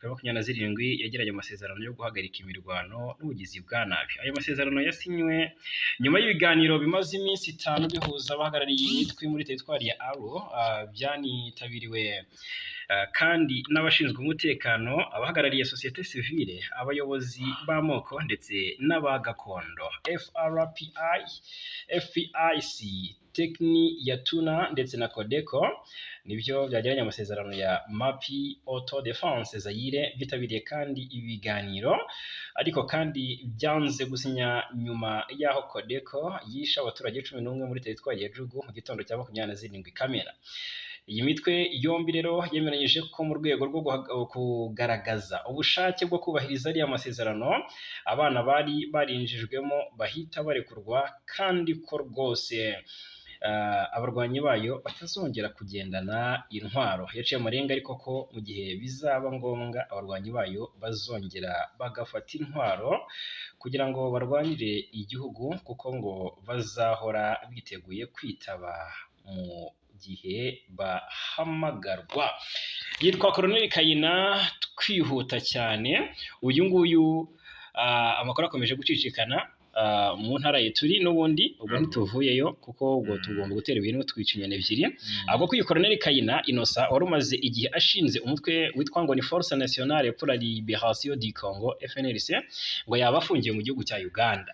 kuri 27 yagiranye amasezerano yo guhagarika imirwano n'ubugizi bwa nabi. Ayo masezerano yasinywe nyuma y'ibiganiro bimaze iminsi 5 bihuza abahagarariye imitwe muri teritwari ya Aru, byanitabiriwe kandi n'abashinzwe umutekano, abahagarariye sosiyete sivile, abayobozi b'amoko ndetse n'aba gakondo. FPIC, Tekni ya Tuna ndetse na Codeco nibyo byagiranye amasezerano ya Mapi Auto Defense Zaire, byitabiriye kandi ibiganiro, ariko kandi byanze gusinya nyuma y'aho Codeco yishe abaturage 11 muri teritwari ya Jugu mu gitondo cya 27 Kamena. Iyi mitwe yombi rero yemeranyije ko mu rwego rwo kugaragaza ubushake bwo kubahiriza ariya masezerano, abana bari barinjijwemo bahita barekurwa, kandi ko rwose abarwanyi bayo batazongera kugendana intwaro. Yaciye amarenga ariko ko mu gihe bizaba ngombwa abarwanyi bayo bazongera bagafata intwaro kugira ngo barwanire igihugu, kuko ngo bazahora biteguye kwitaba mu gihe bahamagarwa. Yitwa Colonel Kayina. Twihuta cyane, uyu nguyu amakuru akomeje gucicikana mu ntara y'Ituri n'ubundi ubwo ntituvuyeyo kuko ubwo tugomba gutera ibintu twica inyoni ebyiri. Ahubwo ko uyu Colonel Kayina Innocent wari umaze igihe ashinze umutwe witwa ngo ni Force Nationale pour la Libération du Congo FNLC, ngo yaba afungiye mu gihugu cya Uganda.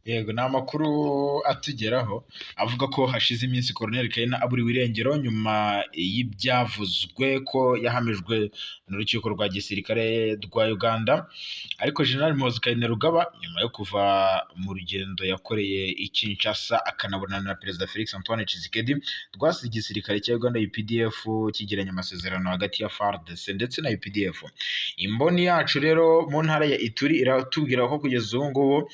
Yego, ni amakuru atugeraho avuga ko hashize iminsi Colonel Kayina aburiwe irengero nyuma y'ibyavuzwe ko yahamijwe n'urukiko rwa gisirikare rwa Uganda. Ariko General Muhoozi Kainerugaba nyuma yo kuva mu rugendo yakoreye i Kinshasa akanabonana na Perezida Felix Antoine Tshisekedi, rwasize igisirikare cya Uganda UPDF kigiranye amasezerano hagati ya FARDC ndetse na UPDF. Imboni yacu rero mu ntara ya Ituri iratubwira ko kugeza ubu ngubu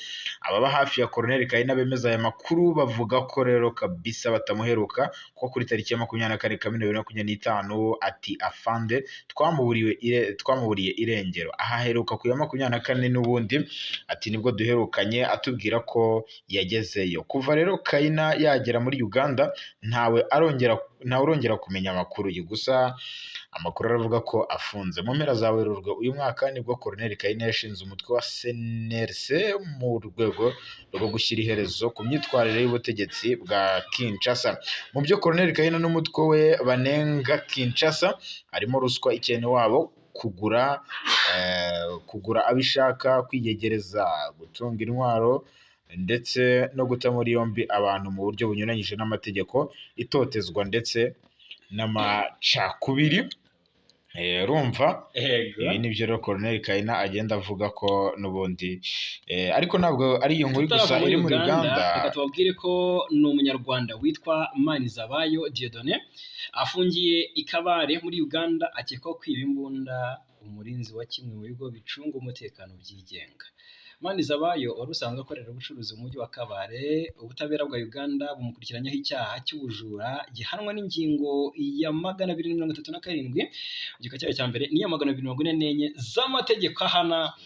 ababa hafi ya Colonel Kayina bemeza aya makuru, bavuga ko rero kabisa batamuheruka, ko kuri tariki ya 24 Kamena 2025 ati afande twamuburiye irengero. Ahaheruka ku ya 24 n'ubundi ati nibwo duherukanye, atubwira ko yagezeyo. Kuva rero Kayina yagera muri Uganda ntawe urongera kumenya amakuru ye, gusa amakuru aravuga ko afunze. Mu mpera za Werurwe uyu mwaka nibwo Colonel Kayina yashinze umutwe wa CNRC mu rwego rwo gushyira iherezo ku myitwarire y'ubutegetsi bwa Kinshasa. Mu byo Colonel Kayina n'umutwe we banenga Kinshasa harimo ruswa, ikene wabo, kugura abishaka, kwiyegereza, gutunga intwaro ndetse no guta muri yombi abantu mu buryo bunyuranyije n'amategeko, itotezwa ndetse n'amacakubiri. Rumva ibi nibyo rero Colonel Kayina agenda avuga ko n'ubundi, ariko ntabwo ari iyo nkuru gusa iri muri Uganda. Reka tubabwire ko ni umunyarwanda witwa Manizabayo Dieudonné afungiye i Kabare muri Uganda, akekwaho kwiba imbunda umurinzi wa kimwe mu bigo bicunga umutekano byigenga. Manizabayo wari usanzwe akorera ubucuruzi mu mujyi wa Kabare. Ubutabera bwa Uganda bumukurikiranyaho icyaha cy'ubujura gihanwa n'ingingo ya 237 mu gika cyayo cya mbere n'iya 244 z'amategeko ahana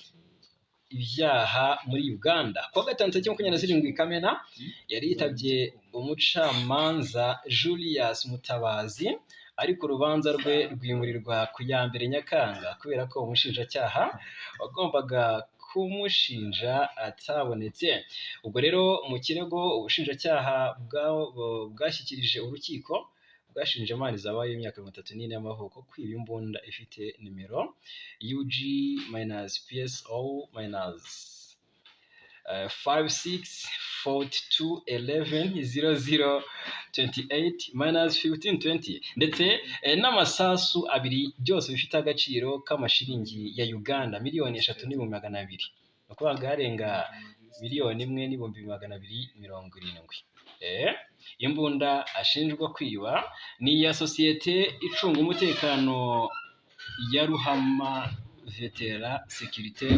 ibyaha muri Uganda. Kuwa gatanu tariki 27 Kamena yari yitabye umucamanza Julius Mutabazi, ariko urubanza rwe rwimurirwa ku ya mbere Nyakanga kubera ko umushinjacyaha wagombaga kumushinja atabonetse. Ubwo rero mu kirego ubushinjacyaha bwashyikirije urukiko bwashinje Manizabayo y'imyaka 34 y'amavuko kwiba imbunda ifite nimero UG-PSO-5642110028-1520 ndetse n'amasasu abiri, byose bifite agaciro k'amashiringi ya Uganda $3,200,000, ukuvuga harenga $1,270,000. Imbunda ashinjwa kwiba ni iya sosiyete icunga umutekano ya Ruhama Vetera Security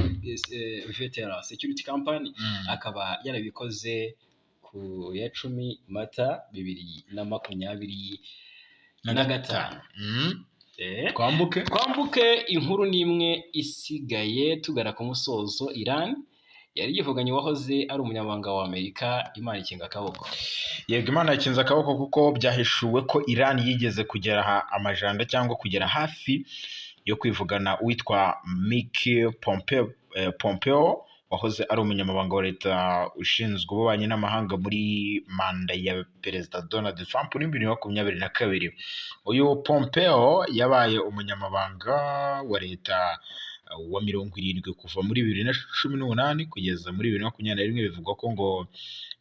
Company, akaba yarabikoze ku ya 10 Mata 2025. Twambuke inkuru n'imwe isigaye tugara ku musozo. Iran yari yivuganye wahoze ari umunyamabanga wa Amerika, Imana ikinga akaboko. Yego, Imana yakinze akaboko kuko byahishuwe ko Iran yigeze kugera amajanda cyangwa kugera hafi yo kwivugana uwitwa Mike Pompeo wahoze ari umunyamabanga wa leta ushinzwe ububanyi n'amahanga muri manda ya perezida Donald Trump muri 2022. Uyu Pompeo yabaye umunyamabanga wa leta wa 70 kuva muri 2018 kugeza muri 2021. Bivugwa ko ngo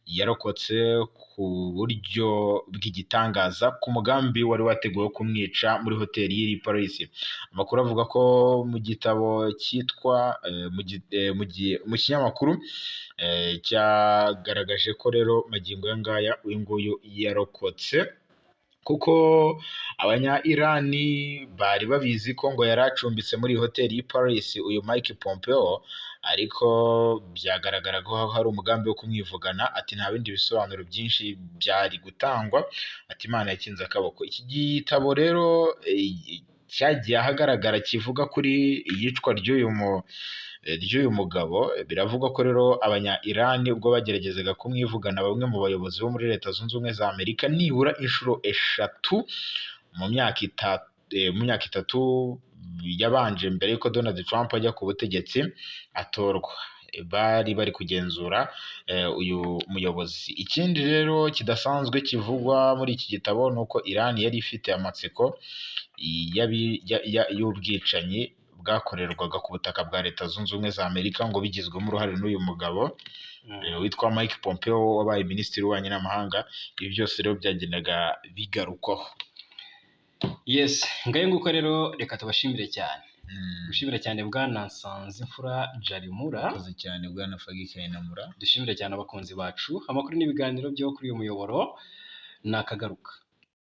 yarokotse ku buryo bw'igitangaza ku mugambi wari wateguwe kumwica muri hoteli y'iri Paris. Amakuru avuga ko mu gitabo cyitwa mu kinyamakuru cyagaragaje ko rero magingo ngaya uyu nguyu yarokotse, kuko abanya-Irani bari babizi ko ngo yari acumbitse muri hoteli y'i Paris uyu Mike Pompeo, ariko byagaragara ko hari umugambi wo kumwivugana. Ati nta bindi bisobanuro byinshi byari gutangwa, ati Imana yakinze akaboko. Iki gitabo rero cyagiye ahagaragara kivuga kuri iyicwa ry'uyu mugabo. Biravugwa ko rero abanya-Irani ubwo bageragezaga kumwivugana, bamwe mu bayobozi bo muri Leta Zunze Ubumwe za Amerika nibura inshuro 3 mu myaka itatu yabanje mbere yuko Donald Trump ajya ku butegetsi atorwa, bari kugenzura uyu muyobozi. Ikindi rero kidasanzwe kivugwa muri iki gitabo ni uko Iran yari ifite amatsiko y'ubwicanyi bwakorerwaga ku butaka bwa Leta Zunze Ubumwe za Amerika, ngo bigizwemo uruhare n'uyu mugabo witwa Mike Pompeo wabaye minisitiri w'ububanyi n'amahanga. Ibi byose rero byagendaga bigarukwaho. Yes, ngayo nguko rero reka tubashimire cyane. Dushimire cyane bwana Nsanzimfura Jarimura. Koze cyane bwana Fagi Kayinamura. Dushimire cyane abakunzi bacu. Amakuru n'ibiganiro byo kuri uyu muyoboro nakagaruka.